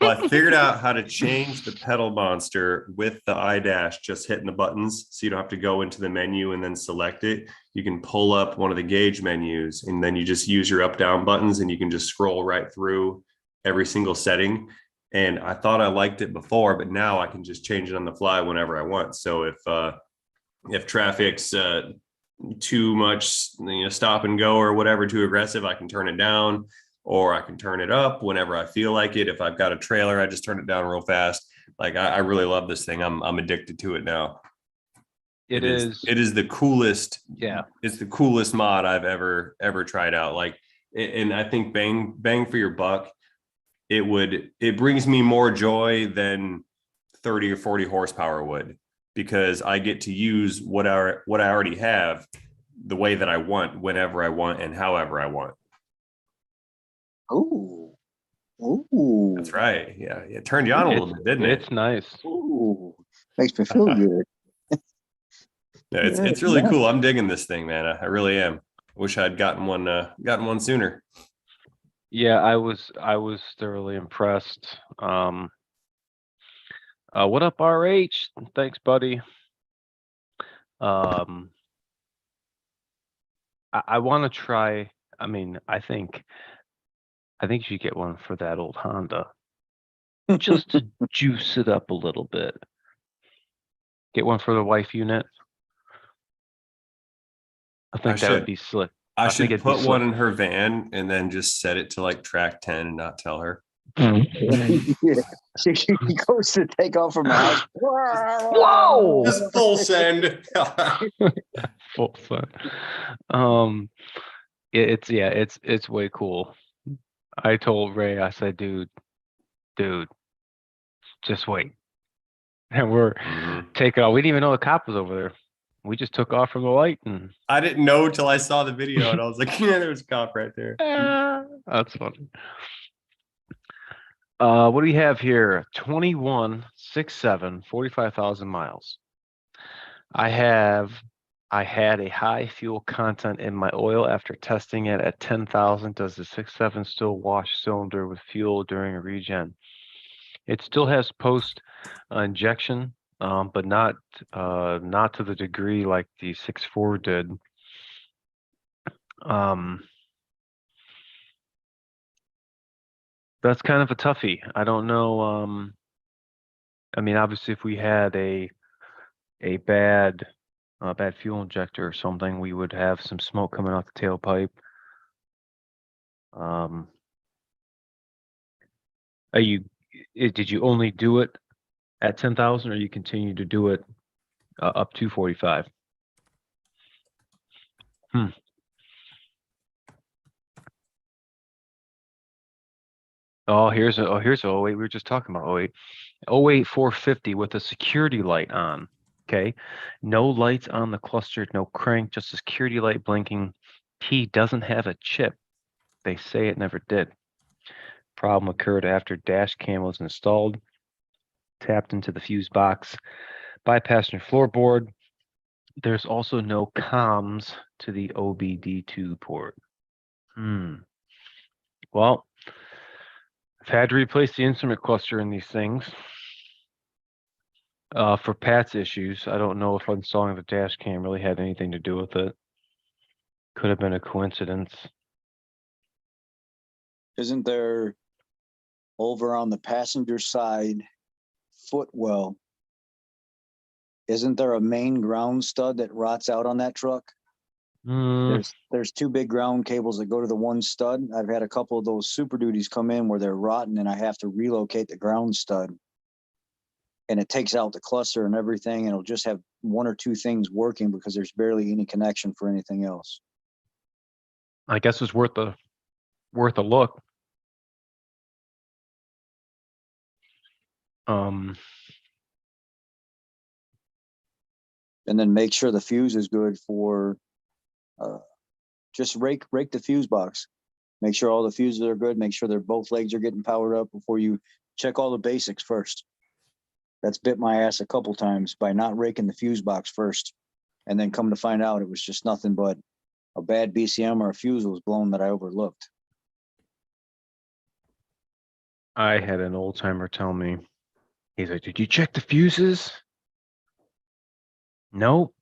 Speaker 2: Well, I figured out how to change the pedal monster with the iDash just hitting the buttons. So you don't have to go into the menu and then select it. You can pull up one of the gauge menus and then you just use your up down buttons and you can just scroll right through every single setting. And I thought I liked it before, but now I can just change it on the fly whenever I want. So if traffic's too much, stop and go or whatever, too aggressive, I can turn it down. Or I can turn it up whenever I feel like it. If I've got a trailer, I just turn it down real fast. Like I really love this thing. I'm addicted to it now.
Speaker 1: It is.
Speaker 2: It is the coolest.
Speaker 1: Yeah.
Speaker 2: It's the coolest mod I've ever tried out. Like, and I think bang for your buck. It brings me more joy than 30 or 40 horsepower would, because I get to use what I already have the way that I want, whenever I want, and however I want.
Speaker 3: Ooh. Ooh.
Speaker 2: That's right. Yeah. It turned you on a little bit, didn't it?
Speaker 1: It's nice.
Speaker 3: Ooh. Makes me feel good.
Speaker 2: Yeah, it's really cool. I'm digging this thing, man. I really am. Wish I'd gotten one sooner.
Speaker 1: Yeah, I was thoroughly impressed. What up, RH? Thanks, buddy. I want to try. I mean, I think you should get one for that old Honda, just to juice it up a little bit. Get one for the wife unit. I think that would be slick.
Speaker 2: I
Speaker 1: think
Speaker 2: should
Speaker 1: it'd be
Speaker 2: put one
Speaker 1: slick.
Speaker 2: in her van and then just set it to like track 10 and not tell her.
Speaker 3: Yeah. She goes to take off from the house.
Speaker 1: Whoa!
Speaker 2: Just full send.
Speaker 1: Full fun. It's way cool. I told Ray, I said, dude, just wait. And we're taking off. We didn't even know the cop was over there. We just took off from the light, and
Speaker 2: I didn't know till I saw the video and I was like, yeah, there's a cop right there.
Speaker 1: that's funny. What do we have here? 2167, 45,000 miles. I had a high fuel content in my oil after testing it at 10,000. Does the 67 still wash cylinder with fuel during a regen? It still has post injection, but not to the degree like the 6.4 did. That's kind of a toughie. I don't know. I mean, obviously, if we had a bad fuel injector or something, we would have some smoke coming out the tailpipe. Did you only do it at 10,000, or you continue to do it up to 45? Oh, here's a 08. We were just talking about 08. 08 450 with a security light on. Okay. No lights on the cluster, no crank, just a security light blinking. T doesn't have a chip. They say it never did. Problem occurred after dash cam was installed. Tapped into the fuse box. Bypassed your floorboard. There's also no comms to the OBD2 port. Well, I've had to replace the instrument cluster in these things. For Pat's issues, I don't know if installing the dash cam really had anything to do with it. Could have been a coincidence.
Speaker 3: Isn't there over on the passenger side footwell? Isn't there a main ground stud that rots out on that truck? There's two big ground cables that go to the one stud. I've had a couple of those Super Duties come in where they're rotten and I have to relocate the ground stud. And it takes out the cluster and everything, and it'll just have one or two things working because there's barely any connection for anything else.
Speaker 1: I guess it's worth a look.
Speaker 3: And then make sure the fuse is good for just rake the fuse box. Make sure all the fuses are good. Make sure both legs are getting powered up before you check all the basics first. That's bit my ass a couple times by not raking the fuse box first. And then come to find out it was just nothing but a bad BCM or a fuse was blown that I overlooked.
Speaker 1: I had an old timer tell me, he's like, "Did you check the fuses?" Nope.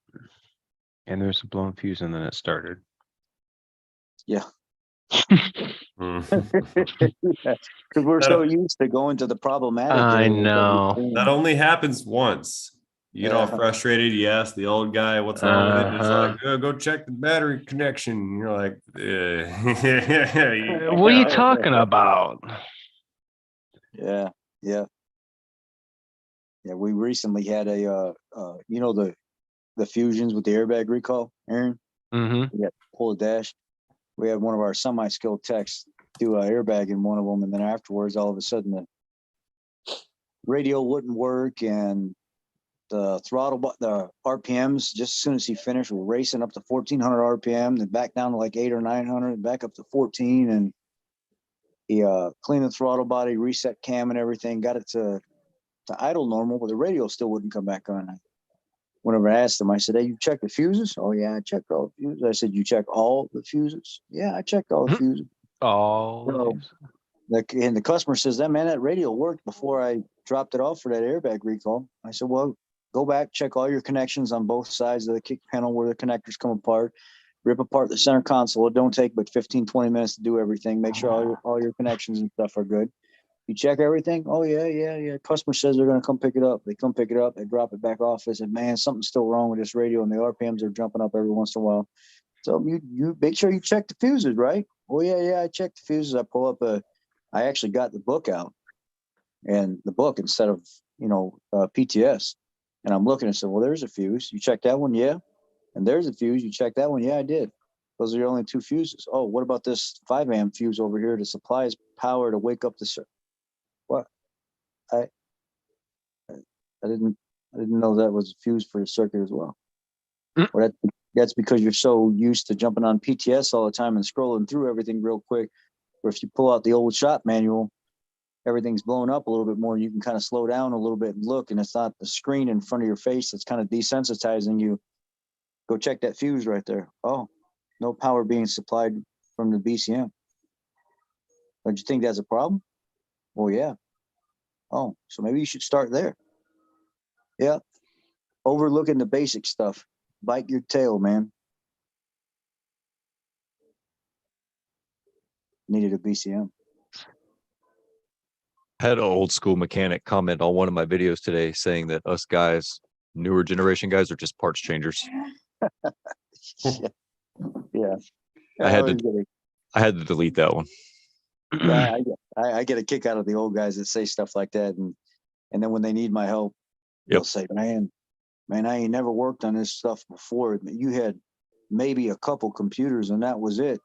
Speaker 1: And there's a blown fuse, and then it started.
Speaker 3: Yeah.
Speaker 2: Mm.
Speaker 3: Because we're so used to going to the problematic.
Speaker 1: I
Speaker 3: areas
Speaker 1: know.
Speaker 2: That only happens once. You get all
Speaker 3: Yeah.
Speaker 2: frustrated. You ask the old guy, "What's wrong with it?" And he's
Speaker 1: Uh-huh.
Speaker 2: like, "Go check the battery connection." And you're like,
Speaker 1: What are you talking about?
Speaker 3: Yeah. Yeah. Yeah. We recently had a the fusions with the airbag recall, Aaron.
Speaker 1: Mm-hmm.
Speaker 3: We got to pull a dash. We had one of our semi-skilled techs do an airbag in one of them, and then afterwards, all of a sudden, the radio wouldn't work, and the throttle, the RPMs, just as soon as he finished, were racing up to 1,400 RPM, then back down to like 800 or 900, back up to 14, and he cleaned the throttle body, reset cam and everything, got it to idle normal, but the radio still wouldn't come back on. Whenever I asked him, I said, "Hey, you checked the fuses?" "Oh yeah, I checked all the fuses." I said, "You check all the fuses?" "Yeah, I checked all the fuses."
Speaker 1: Oh,
Speaker 3: And the customer says, that radio worked before I dropped it off for that airbag recall. I said, "Well, go back, check all your connections on both sides of the kick panel where the connectors come apart, rip apart the center console. It don't take but 15, 20 minutes to do everything. Make sure all your connections and stuff are good. You check everything?" "Oh yeah. Customer says they're going to come pick it up." They come pick it up. They drop it back off. I said, "Man, something's still wrong with this radio, and the RPMs are jumping up every once in a while. So you make sure you check the fuses, right?" "Oh yeah, I checked the fuses." I pull up I actually got the book out, and the book instead of PTS, and I'm looking and said, "Well, there's a fuse. You checked that one?" "Yeah." "And there's a fuse. You checked that one?" "Yeah, I did." "Those are your only two fuses." "Oh, what about this 5 amp fuse over here that supplies power to wake up the What? I didn't know that was a fuse for the circuit as well. Well, that's because you're so used to jumping on PTS all the time and scrolling through everything real quick. Or if you pull out the old shop manual, everything's blown up a little bit more. You can kind of slow down a little bit and look, and it's not the screen in front of your face that's kind of desensitizing you. Go check that fuse right there. Oh, no power being supplied from the BCM. Don't you think that's a problem? Well, yeah. Oh, so maybe you should start there. Yeah. Overlooking the basic stuff. Bite your tail, man. Needed a BCM.
Speaker 6: I had an old school mechanic comment on one of my videos today saying that us guys, newer generation guys, are just parts changers.
Speaker 3: Yeah.
Speaker 6: I had to delete that one.
Speaker 3: Yeah, I get a kick out of the old guys that say stuff like that, and then when they need my help, they'll say, man, I ain't never worked on this stuff before. You had maybe a couple computers and that was it.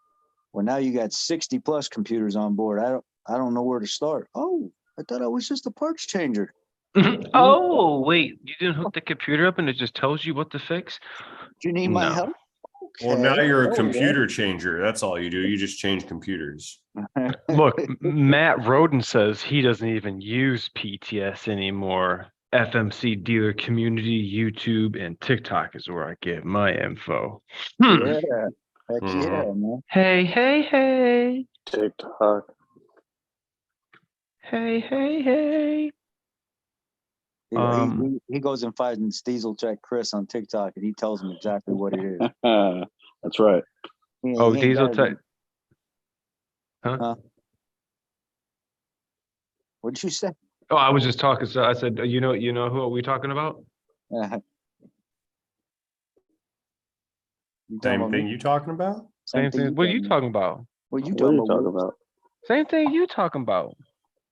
Speaker 3: Well, now you got 60 plus computers on board. I don't know where to start. Oh, I thought I was just a parts changer.
Speaker 1: Oh, wait, you didn't hook the computer up and it just tells you what to fix?
Speaker 3: Do you need my
Speaker 1: No.
Speaker 3: help?
Speaker 2: Well, now
Speaker 3: Okay.
Speaker 2: you're a
Speaker 3: Oh,
Speaker 2: computer changer. That's all you do. You just change computers.
Speaker 3: yeah.
Speaker 1: Look, Matt Roden says he doesn't even use PTS anymore. FMC dealer community, YouTube, and TikTok is where I get my info.
Speaker 3: Yeah. Heck
Speaker 2: Mhm.
Speaker 3: yeah, man.
Speaker 1: Hey, hey, hey.
Speaker 7: TikTok.
Speaker 1: Hey, hey, hey.
Speaker 3: He goes and finds Diesel Tech Chris on TikTok and he tells him exactly what it is.
Speaker 7: That's right.
Speaker 1: Oh,
Speaker 3: He ain't
Speaker 1: Diesel
Speaker 3: got
Speaker 1: Tech.
Speaker 3: it.
Speaker 1: Huh?
Speaker 3: What did you say?
Speaker 1: Oh, I was just talking. So I said, you know who are we talking about?
Speaker 3: You talking
Speaker 2: Same
Speaker 3: about
Speaker 2: thing
Speaker 3: me?
Speaker 2: you talking about?
Speaker 1: Same thing. What are you talking about?
Speaker 3: What you
Speaker 7: What are
Speaker 3: talking
Speaker 7: you talking
Speaker 3: about?
Speaker 7: about?
Speaker 1: Same thing you talking about.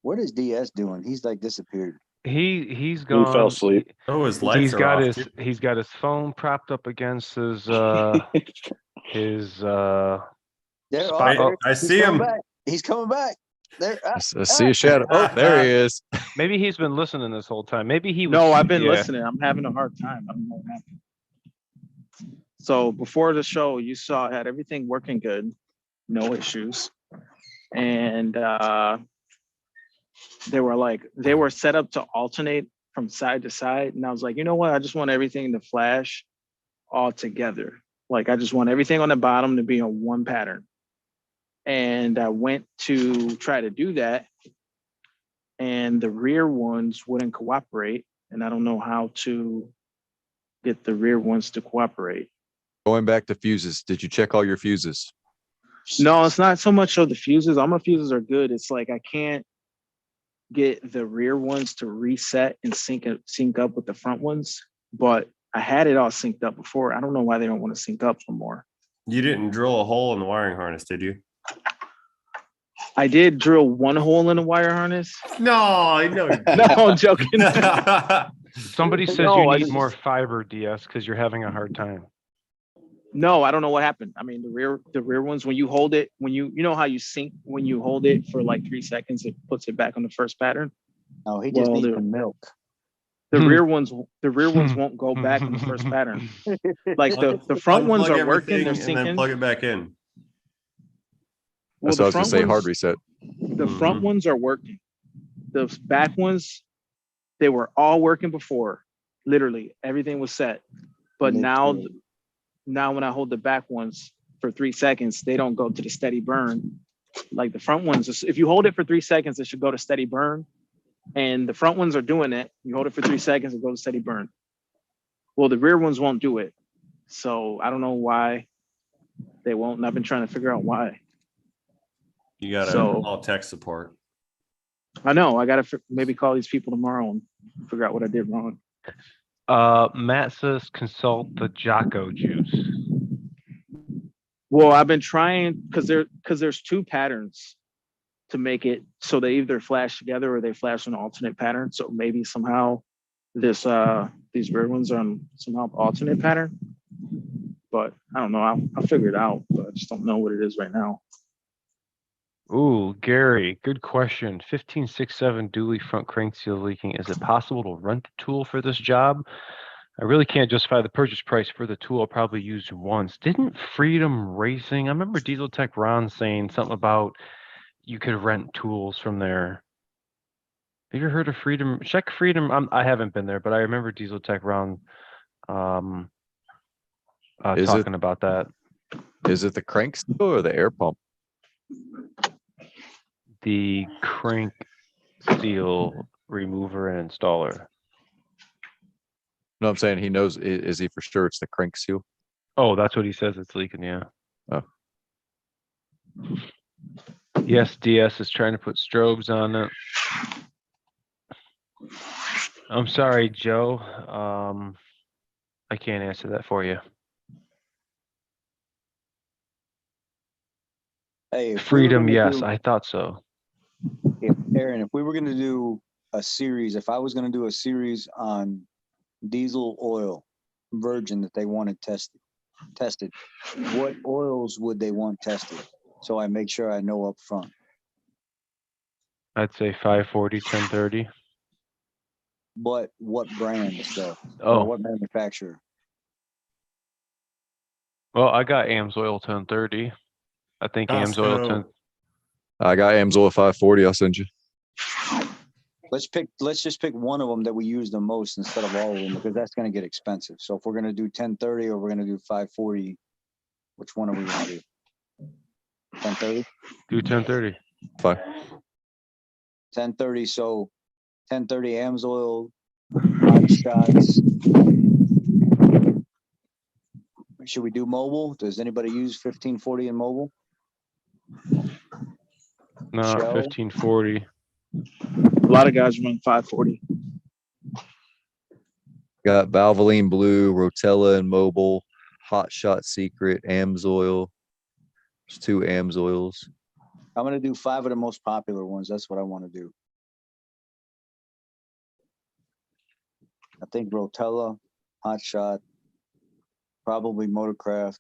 Speaker 3: What is DS doing? He's like disappeared.
Speaker 1: He's
Speaker 7: He
Speaker 1: gone.
Speaker 7: fell asleep.
Speaker 2: Oh, his lights
Speaker 1: He's
Speaker 2: are
Speaker 1: got
Speaker 2: off.
Speaker 1: his phone propped up against his his
Speaker 3: There,
Speaker 1: spot.
Speaker 3: there,
Speaker 2: I
Speaker 3: he's
Speaker 2: see
Speaker 3: coming
Speaker 2: him.
Speaker 3: back. He's coming back. There.
Speaker 6: I see a shadow. Oh, there he is.
Speaker 1: Maybe he's been listening this whole time. Maybe he was.
Speaker 4: No, I've been
Speaker 1: yeah.
Speaker 4: listening. I'm having a hard time. I don't know what happened. So before the show, you saw I had everything working good, no issues. And they were set up to alternate from side to side. And I was like, you know what? I just want everything to flash all together. Like I just want everything on the bottom to be on one pattern. And I went to try to do that. And the rear ones wouldn't cooperate. And I don't know how to get the rear ones to cooperate.
Speaker 6: Going back to fuses. Did you check all your fuses?
Speaker 4: No, it's not so much of the fuses. All my fuses are good. It's like I can't get the rear ones to reset and sync up with the front ones. But I had it all synced up before. I don't know why they don't want to sync up some more.
Speaker 2: You didn't drill a hole in the wiring harness, did you?
Speaker 4: I did drill one hole in a wire harness.
Speaker 2: No, no.
Speaker 4: No, I'm joking.
Speaker 1: Somebody says
Speaker 4: No,
Speaker 1: you
Speaker 4: I
Speaker 1: need
Speaker 4: just-
Speaker 1: more fiber, DS, because you're having a hard time.
Speaker 4: No, I don't know what happened. I mean, the rear ones, when you hold it, when you know how you sync, when you hold it for like 3 seconds, it puts it back on the first pattern.
Speaker 3: No, he just
Speaker 4: Well,
Speaker 3: needs some milk.
Speaker 4: The rear ones won't go back on the first pattern. Like the front ones
Speaker 2: Unplug
Speaker 4: are working, they're
Speaker 2: everything and then
Speaker 4: syncing.
Speaker 2: plug it back in.
Speaker 4: Well,
Speaker 6: That's what I
Speaker 4: the
Speaker 6: was gonna
Speaker 4: front
Speaker 6: say. Hard
Speaker 4: ones,
Speaker 6: reset.
Speaker 4: the front ones are working. The back ones, they were all working before. Literally, everything was set. But
Speaker 3: Me
Speaker 4: now
Speaker 3: too.
Speaker 4: when I hold the back ones for 3 seconds, they don't go to the steady burn. Like the front ones, if you hold it for 3 seconds, it should go to steady burn. And the front ones are doing it. You hold it for 3 seconds, it goes to steady burn. Well, the rear ones won't do it. So I don't know why they won't. And I've been trying to figure out why.
Speaker 2: You got to
Speaker 4: So-
Speaker 2: call tech support.
Speaker 4: I know I got to maybe call these people tomorrow and figure out what I did wrong.
Speaker 1: Matt says consult the Jocko juice.
Speaker 4: Well, I've been trying because there's 2 patterns to make it so they either flash together or they flash an alternate pattern. So maybe somehow these rear ones are on somehow alternate pattern. But I don't know. I'll figure it out, but I just don't know what it is right now.
Speaker 1: Ooh, Gary, good question. 1567 dually front crank seal leaking. Is it possible to rent the tool for this job? I really can't justify the purchase price for the tool. I'll probably use once. Didn't Freedom Racing? I remember Diesel Tech Ron saying something about you could rent tools from there. Have you heard of Freedom? Check Freedom. I haven't been there, but I remember Diesel Tech Ron
Speaker 6: Is it-
Speaker 1: talking about that.
Speaker 6: Is it the crank steel or the air pump?
Speaker 1: The crank seal remover and installer.
Speaker 6: No, I'm saying he knows. Is he for sure it's the crank seal?
Speaker 1: Oh, that's what he says. It's leaking. Yeah.
Speaker 6: Oh.
Speaker 1: Yes, DS is trying to put strobes on it. I'm sorry, Joe. I can't answer that for you.
Speaker 3: Hey, if we were
Speaker 1: Freedom,
Speaker 3: gonna
Speaker 1: yes,
Speaker 3: do-
Speaker 1: I thought so.
Speaker 3: Aaron, if we were going to do a series, if I was going to do a series on diesel oil virgin that they wanted tested, what oils would they want tested? So I make sure I know up front.
Speaker 1: I'd say 540, 1030.
Speaker 3: But what brand stuff? Or
Speaker 1: Oh,
Speaker 3: what manufacturer?
Speaker 1: well, I got AMSOIL 1030. I think AMSOIL 10.
Speaker 2: Costco.
Speaker 6: I got Amsoil 540. I'll send you.
Speaker 3: Let's just pick one of them that we use the most instead of all of them, because that's going to get expensive. So if we're going to do 1030 or we're going to do 540, which one are we going to do? 1030?
Speaker 1: Do 1030.
Speaker 6: Fine.
Speaker 3: 1030. So 1030 AMSOIL, hot shots. Should we do mobile? Does anybody use 1540 in mobile?
Speaker 1: No,
Speaker 3: Shell?
Speaker 1: 1540.
Speaker 4: A lot of guys run 540.
Speaker 6: Got Valvoline Blue, Rotella and Mobile, Hot Shot Secret, Amsoil. There's 2 Amsoils.
Speaker 3: I'm going to do 5 of the most popular ones. That's what I want to do. I think Rotella, Hot Shot, probably Motorcraft,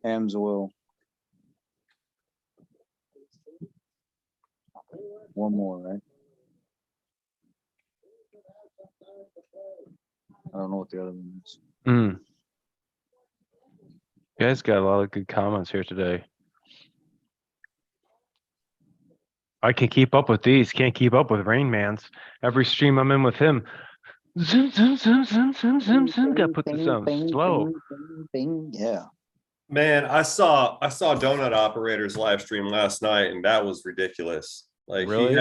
Speaker 3: AMSOIL. One more, right? I don't know what the other one is.
Speaker 1: Mm. You guys got a lot of good comments here today. I can keep up with these. Can't keep up with Rain Man's. Every stream I'm in with him. Zoom, zoom, zoom, zoom, zoom, zoom, zoom. Got to put this down slow.
Speaker 3: Yeah.
Speaker 2: Man, I saw Donut Operator's live stream last night, and that was ridiculous. Like
Speaker 1: Really?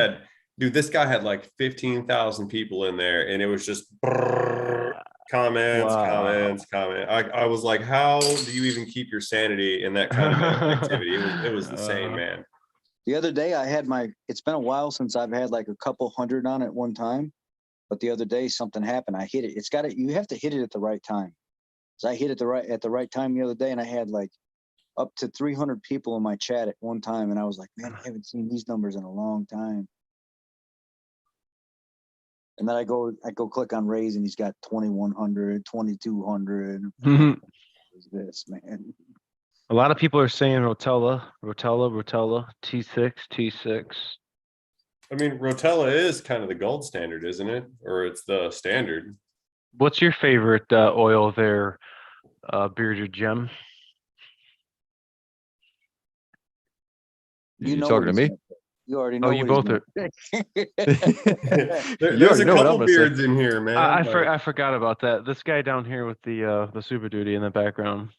Speaker 2: dude, this guy had like 15,000 people in there, and it was just comments.
Speaker 1: Wow.
Speaker 2: I was like, how do you even keep your sanity in that kind of activity? It was insane, man.
Speaker 3: The other day I had it's been a while since I've had like a couple hundred on at one time, but the other day something happened. I hit it. You have to hit it at the right time. So I hit it at the right time the other day, and I had like up to 300 people in my chat at one time, and I was like, man, I haven't seen these numbers in a long time. And then I go click on Ray's, and he's got 2,100, 2,200. What is this, man?
Speaker 1: A lot of people are saying Rotella, T6, T6.
Speaker 2: I mean, Rotella is kind of the gold standard, isn't it? Or it's the standard.
Speaker 1: What's your favorite oil there, Bearded Gem?
Speaker 3: You know
Speaker 6: talking
Speaker 3: what
Speaker 6: to
Speaker 3: he's
Speaker 6: me?
Speaker 3: gonna pick. You already know.
Speaker 1: Oh, you
Speaker 3: what he's
Speaker 1: both
Speaker 3: gonna
Speaker 1: are.
Speaker 3: pick.
Speaker 2: There's a
Speaker 6: know what I'm
Speaker 2: couple
Speaker 6: gonna say.
Speaker 2: beards in here, man.
Speaker 1: I forgot about that. This guy down here with the Superduty in the background.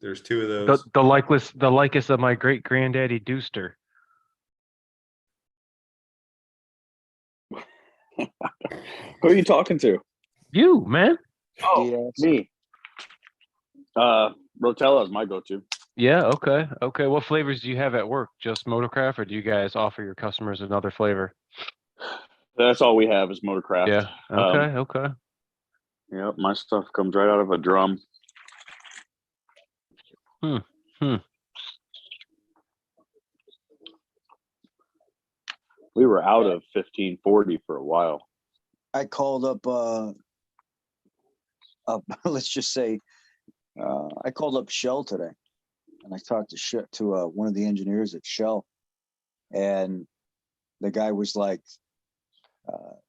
Speaker 2: There's 2 of those.
Speaker 1: The likeness of my great granddaddy Dooster.
Speaker 7: Who are you talking to?
Speaker 1: You, man.
Speaker 7: Oh,
Speaker 3: Yes.
Speaker 7: me. Rotella is my go-to.
Speaker 1: Yeah, okay. Okay. What flavors do you have at work? Just Motorcraft, or do you guys offer your customers another flavor?
Speaker 7: That's all we have is Motorcraft.
Speaker 1: Yeah. Okay, okay.
Speaker 7: Yep, my stuff comes right out of a drum. We were out of 1540 for a while.
Speaker 3: I called up let's just say I called up Shell today, and I talked to one of the engineers at Shell, and the guy was like,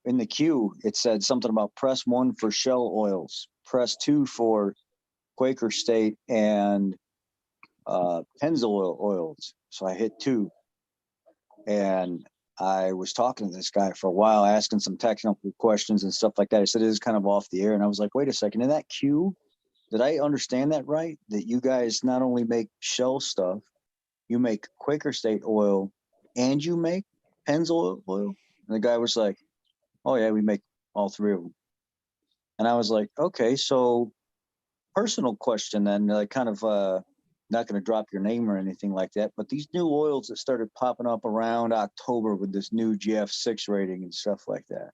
Speaker 3: in the queue it said something about press 1 for Shell oils, press 2 for Quaker State and Pennzoil oils. So I hit 2, and I was talking to this guy for a while, asking some technical questions and stuff like that. I said, it is kind of off the air. And I was like, wait a second, in that queue, did I understand that right? That you guys not only make Shell stuff, you make Quaker State oil, and you make Pennzoil oil? And the guy was like, oh yeah, we make all 3 of them. And I was like, okay, so personal question then, like kind of not going to drop your name or anything like that, but these new oils that started popping up around October with this new GF6 rating and stuff like that,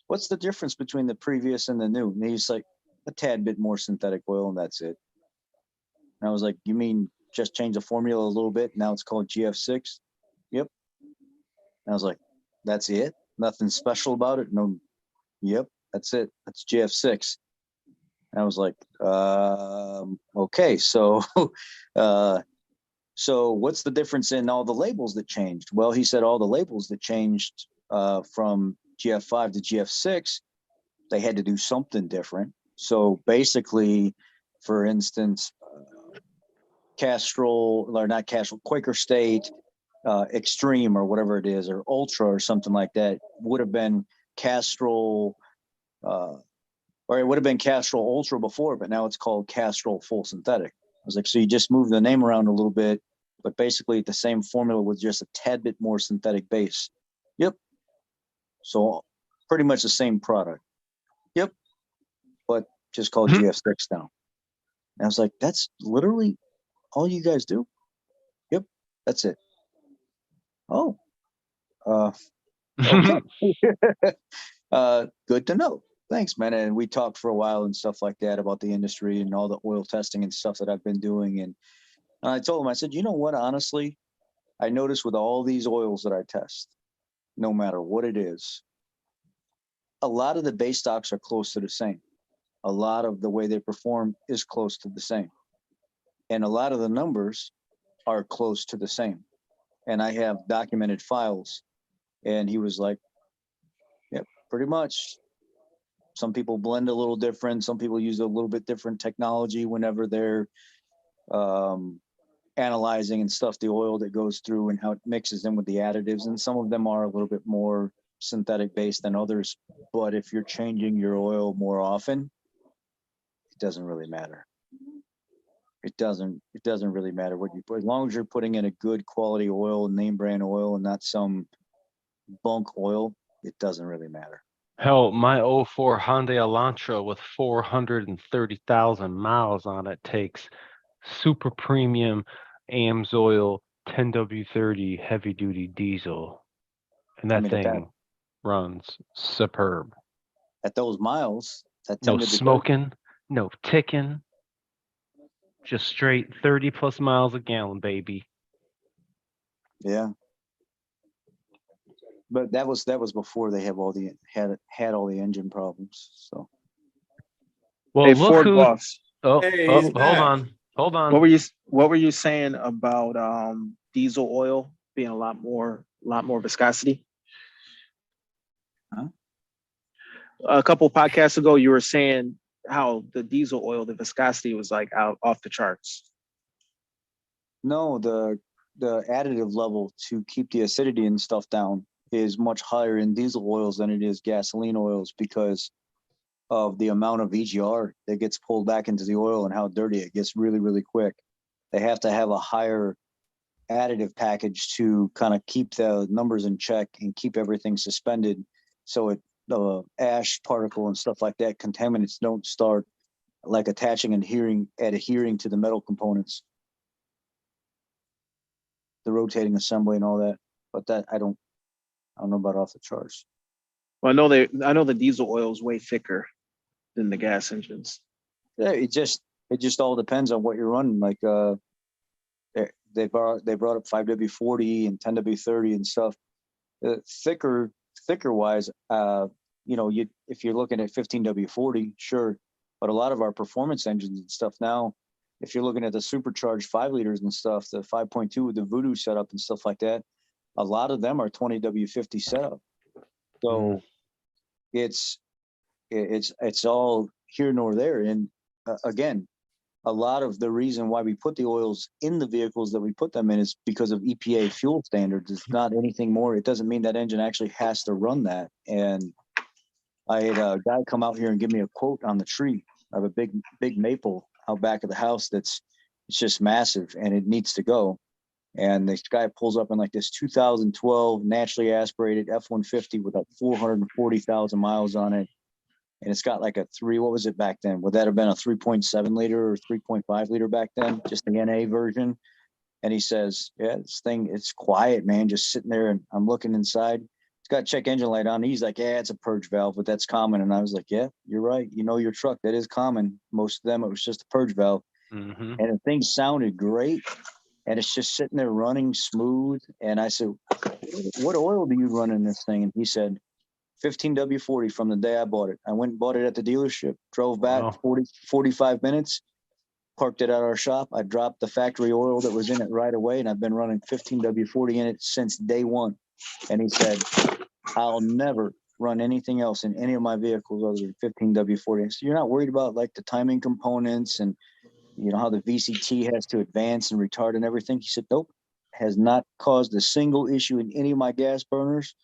Speaker 3: what's the difference between the previous and the new? And he's like, a tad bit more synthetic oil, and that's it. And I was like, you mean just change the formula a little bit? Now it's called GF6? Yep. And I was like, that's it? Nothing special about it? No. Yep, that's it. That's GF6. And I was like, okay, so So what's the difference in all the labels that changed? Well, he said all the labels that changed from GF5 to GF6, they had to do something different. So basically, for instance, Castrol, or not Castrol, Quaker State, Extreme or whatever it is, or Ultra or something like that would have been Castrol, or it would have been Castrol Ultra before, but now it's called Castrol Full Synthetic. I was like, so you just move the name around a little bit, but basically the same formula with just a tad bit more synthetic base. Yep. So pretty much the same product. Yep. But just called GF6 now. And I was like, that's literally all you guys do? Yep. That's it. Oh. Okay. Good to know. Thanks, man. And we talked for a while and stuff like that about the industry and all the oil testing and stuff that I've been doing. And I told him, I said, you know what, honestly, I noticed with all these oils that I test, no matter what it is, a lot of the base stocks are close to the same. A lot of the way they perform is close to the same. And a lot of the numbers are close to the same. And I have documented files. And he was like, yep, pretty much. Some people blend a little different. Some people use a little bit different technology whenever they're analyzing and stuff, the oil that goes through and how it mixes in with the additives. And some of them are a little bit more synthetic based than others. But if you're changing your oil more often, it doesn't really matter. It doesn't really matter what you put, as long as you're putting in a good quality oil, name brand oil, and not some bunk oil, it doesn't really matter.
Speaker 1: Hell, my '04 Hyundai Elantra with 430,000 miles on it takes super premium AMSOIL 10W30 heavy duty diesel. And that thing runs superb.
Speaker 3: At those miles, that
Speaker 1: No smoking, no ticking, just straight 30 plus miles a gallon, baby.
Speaker 3: Yeah. But that was before they have all the had all the engine problems. So
Speaker 1: well,
Speaker 4: Hey,
Speaker 1: look
Speaker 4: Ford
Speaker 1: who.
Speaker 4: boss,
Speaker 2: Hey, he's
Speaker 1: Hold
Speaker 2: back.
Speaker 1: on.
Speaker 4: what were you saying about diesel oil being a lot more viscosity?
Speaker 3: Huh?
Speaker 4: A couple podcasts ago, you were saying how the diesel oil, the viscosity was like out off the charts.
Speaker 3: no, the additive level to keep the acidity and stuff down is much higher in diesel oils than it is gasoline oils because of the amount of VGR that gets pulled back into the oil and how dirty it gets really, really quick. They have to have a higher additive package to kind of keep the numbers in check and keep everything suspended. So the ash particle and stuff like that, contaminants don't start like attaching and adhering to the metal components, the rotating assembly and all that. But that I don't know about off the charts.
Speaker 4: Well, I know the diesel oil is way thicker than the gas engines.
Speaker 3: Yeah, it just all depends on what you're running. Like they brought up 5W40 and 10W30 and stuff. Thicker wise, if you're looking at 15W40, sure, but a lot of our performance engines and stuff now, if you're looking at the supercharged 5 liters and stuff, the 5.2 with the Voodoo setup and stuff like that, a lot of them are 20W50 setup. So it's all here nor there. And again, a lot of the reason why we put the oils in the vehicles that we put them in is because of EPA fuel standards. It's not anything more. It doesn't mean that engine actually has to run that. And I had a guy come out here and give me a quote on the tree of a big maple out back of the house it's just massive and it needs to go. And this guy pulls up in like this 2012 naturally aspirated F-150 with like 440,000 miles on it. And it's got like what was it back then? Would that have been a 3.7 liter or 3.5 liter back then? Just the NA version. And he says, yeah, this thing, it's quiet, man, just sitting there. And I'm looking inside. It's got check engine light on. He's like, yeah, it's a purge valve, but that's common. And I was like, yeah, you're right. You know your truck, that is common. Most of them, it was just a purge valve.
Speaker 1: Mm-hmm.
Speaker 3: And the thing sounded great. And it's just sitting there running smooth. And I said, what oil do you run in this thing? And he said, 15W40 from the day I bought it. I went and bought it at the dealership, drove back 45 minutes. parked it at our shop. I dropped the factory oil that was in it right away, and I've been running 15W40 in it since day one. And he said, I'll never run anything else in any of my vehicles other than 15W40. So you're not worried about like the timing components and you know how the VCT has to advance and retard and everything. He said, nope, has not caused a single issue in any of my gas burners.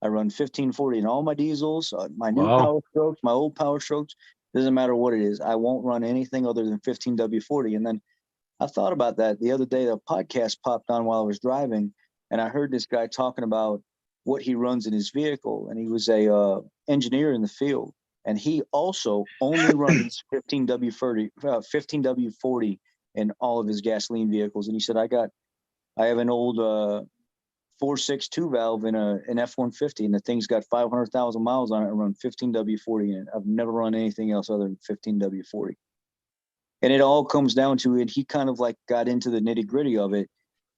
Speaker 3: I run 1540 in all my diesels, my new
Speaker 1: Wow.
Speaker 3: Power Strokes, my old Power Strokes. Doesn't matter what it is. I won't run anything other than 15W40. And then I thought about that the other day. The podcast popped on while I was driving, and I heard this guy talking about what he runs in his vehicle. And he was a engineer in the field, and he also only runs 15W40 in all of his gasoline vehicles. And he said, I have an old 4.62 valve in an F-150, and the thing's got 500,000 miles on it. I run 15W40 in it. I've never run anything else other than 15W40. And it all comes down to it. He kind of like got into the nitty gritty of it.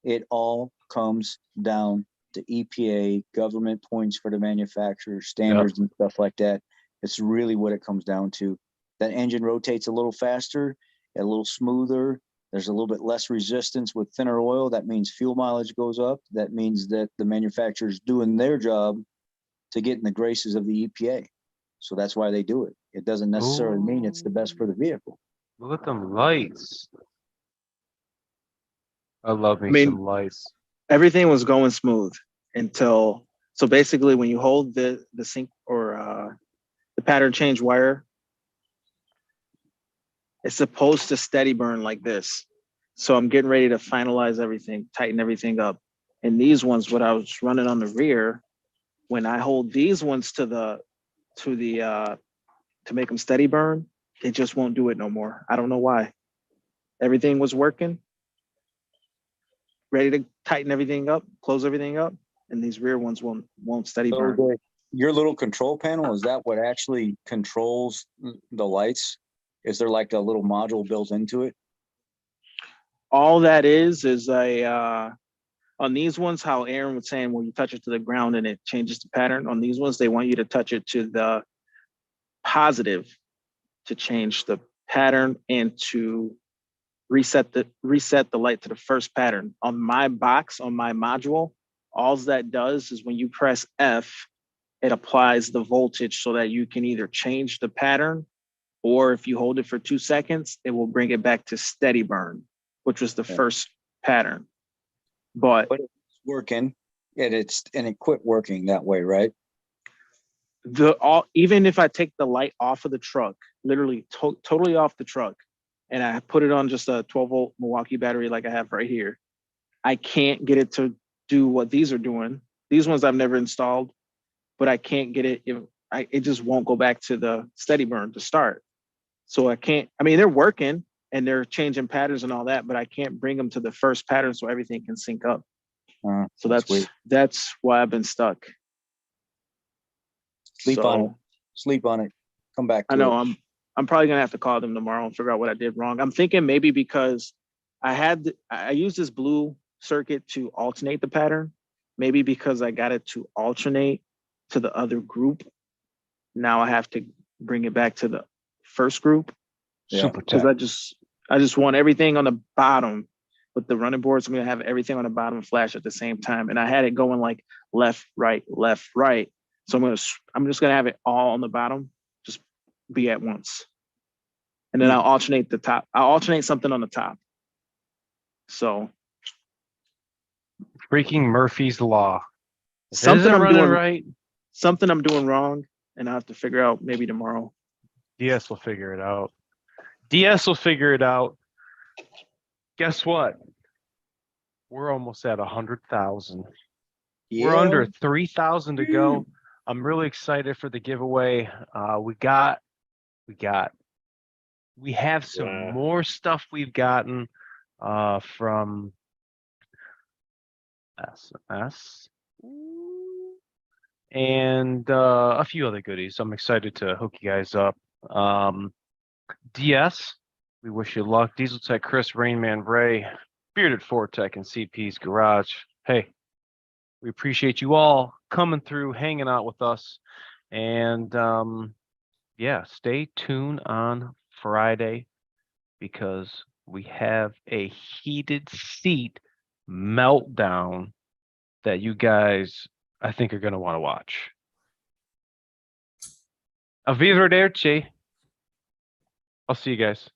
Speaker 3: It all comes down to EPA, government points for the manufacturer, standards and stuff like that. It's really what it comes down to. That engine rotates a little faster, a little smoother. There's a little bit less resistance with thinner oil. That means fuel mileage goes up. That means that the manufacturer's doing their job to get in the graces of the EPA. So that's why they do it. It doesn't necessarily mean it's the best for the vehicle.
Speaker 1: Look at them lights. I love me
Speaker 4: I mean,
Speaker 1: some lights.
Speaker 4: everything was going smooth until, so basically when you hold the sync or the pattern change wire, it's supposed to steady burn like this. So I'm getting ready to finalize everything, tighten everything up. And these ones, what I was running on the rear, when I hold these ones to make them steady burn, it just won't do it no more. I don't know why. Everything was working, ready to tighten everything up, close everything up, and these rear ones won't steady burn.
Speaker 3: So your little control panel, is that what actually controls the lights? Is there like a little module built into it?
Speaker 4: All that is on these ones, how Aaron was saying, where you touch it to the ground and it changes the pattern. On these ones, they want you to touch it to the positive to change the pattern and to reset the light to the first pattern. On my box, on my module, all that does is when you press F, it applies the voltage so that you can either change the pattern, or if you hold it for 2 seconds, it will bring it back to steady burn, which was the first pattern. But
Speaker 3: it's working, and it quit working that way, right?
Speaker 4: Even if I take the light off of the truck, literally totally off the truck, and I put it on just a 12-volt Milwaukee battery like I have right here, I can't get it to do what these are doing. These ones I've never installed, but I can't get it. It just won't go back to the steady burn to start. So I can't. I mean, they're working and they're changing patterns and all that, but I can't bring them to the first pattern so everything can sync up. So that's why I've been stuck.
Speaker 3: Sleep on it. Come back to
Speaker 4: I know
Speaker 3: it.
Speaker 4: I'm probably gonna have to call them tomorrow and figure out what I did wrong. I'm thinking maybe because I used this blue circuit to alternate the pattern. Maybe because I got it to alternate to the other group. Now I have to bring it back to the first group.
Speaker 3: Yeah.
Speaker 1: Super
Speaker 4: Because
Speaker 1: tech.
Speaker 4: I just want everything on the bottom with the running boards. I'm gonna have everything on the bottom flash at the same time. And I had it going like left, right. So I'm just gonna have it all on the bottom, just be at once. And then I'll alternate the top. I'll alternate something on the top. So
Speaker 1: Freaking Murphy's Law. If it
Speaker 4: something
Speaker 1: isn't
Speaker 4: I'm
Speaker 1: running
Speaker 4: doing
Speaker 1: right,
Speaker 4: something I'm doing wrong, and I'll have to figure out maybe tomorrow.
Speaker 1: DS will figure it out. DS will figure it out. Guess what? We're almost at 100,000. We're under 3,000 to go. I'm really excited for the giveaway. We have some more stuff we've gotten from SMS and a few other goodies. I'm excited to hook you guys up. DS, we wish you luck. Diesel Tech Chris, Rainman Ray, Bearded Ford Tech, and CP's Garage. Hey, we appreciate you all coming through, hanging out with us. And yeah, stay tuned on Friday because we have a heated seat meltdown that you guys, I think, are going to want to watch. Arrivederci. I'll see you guys.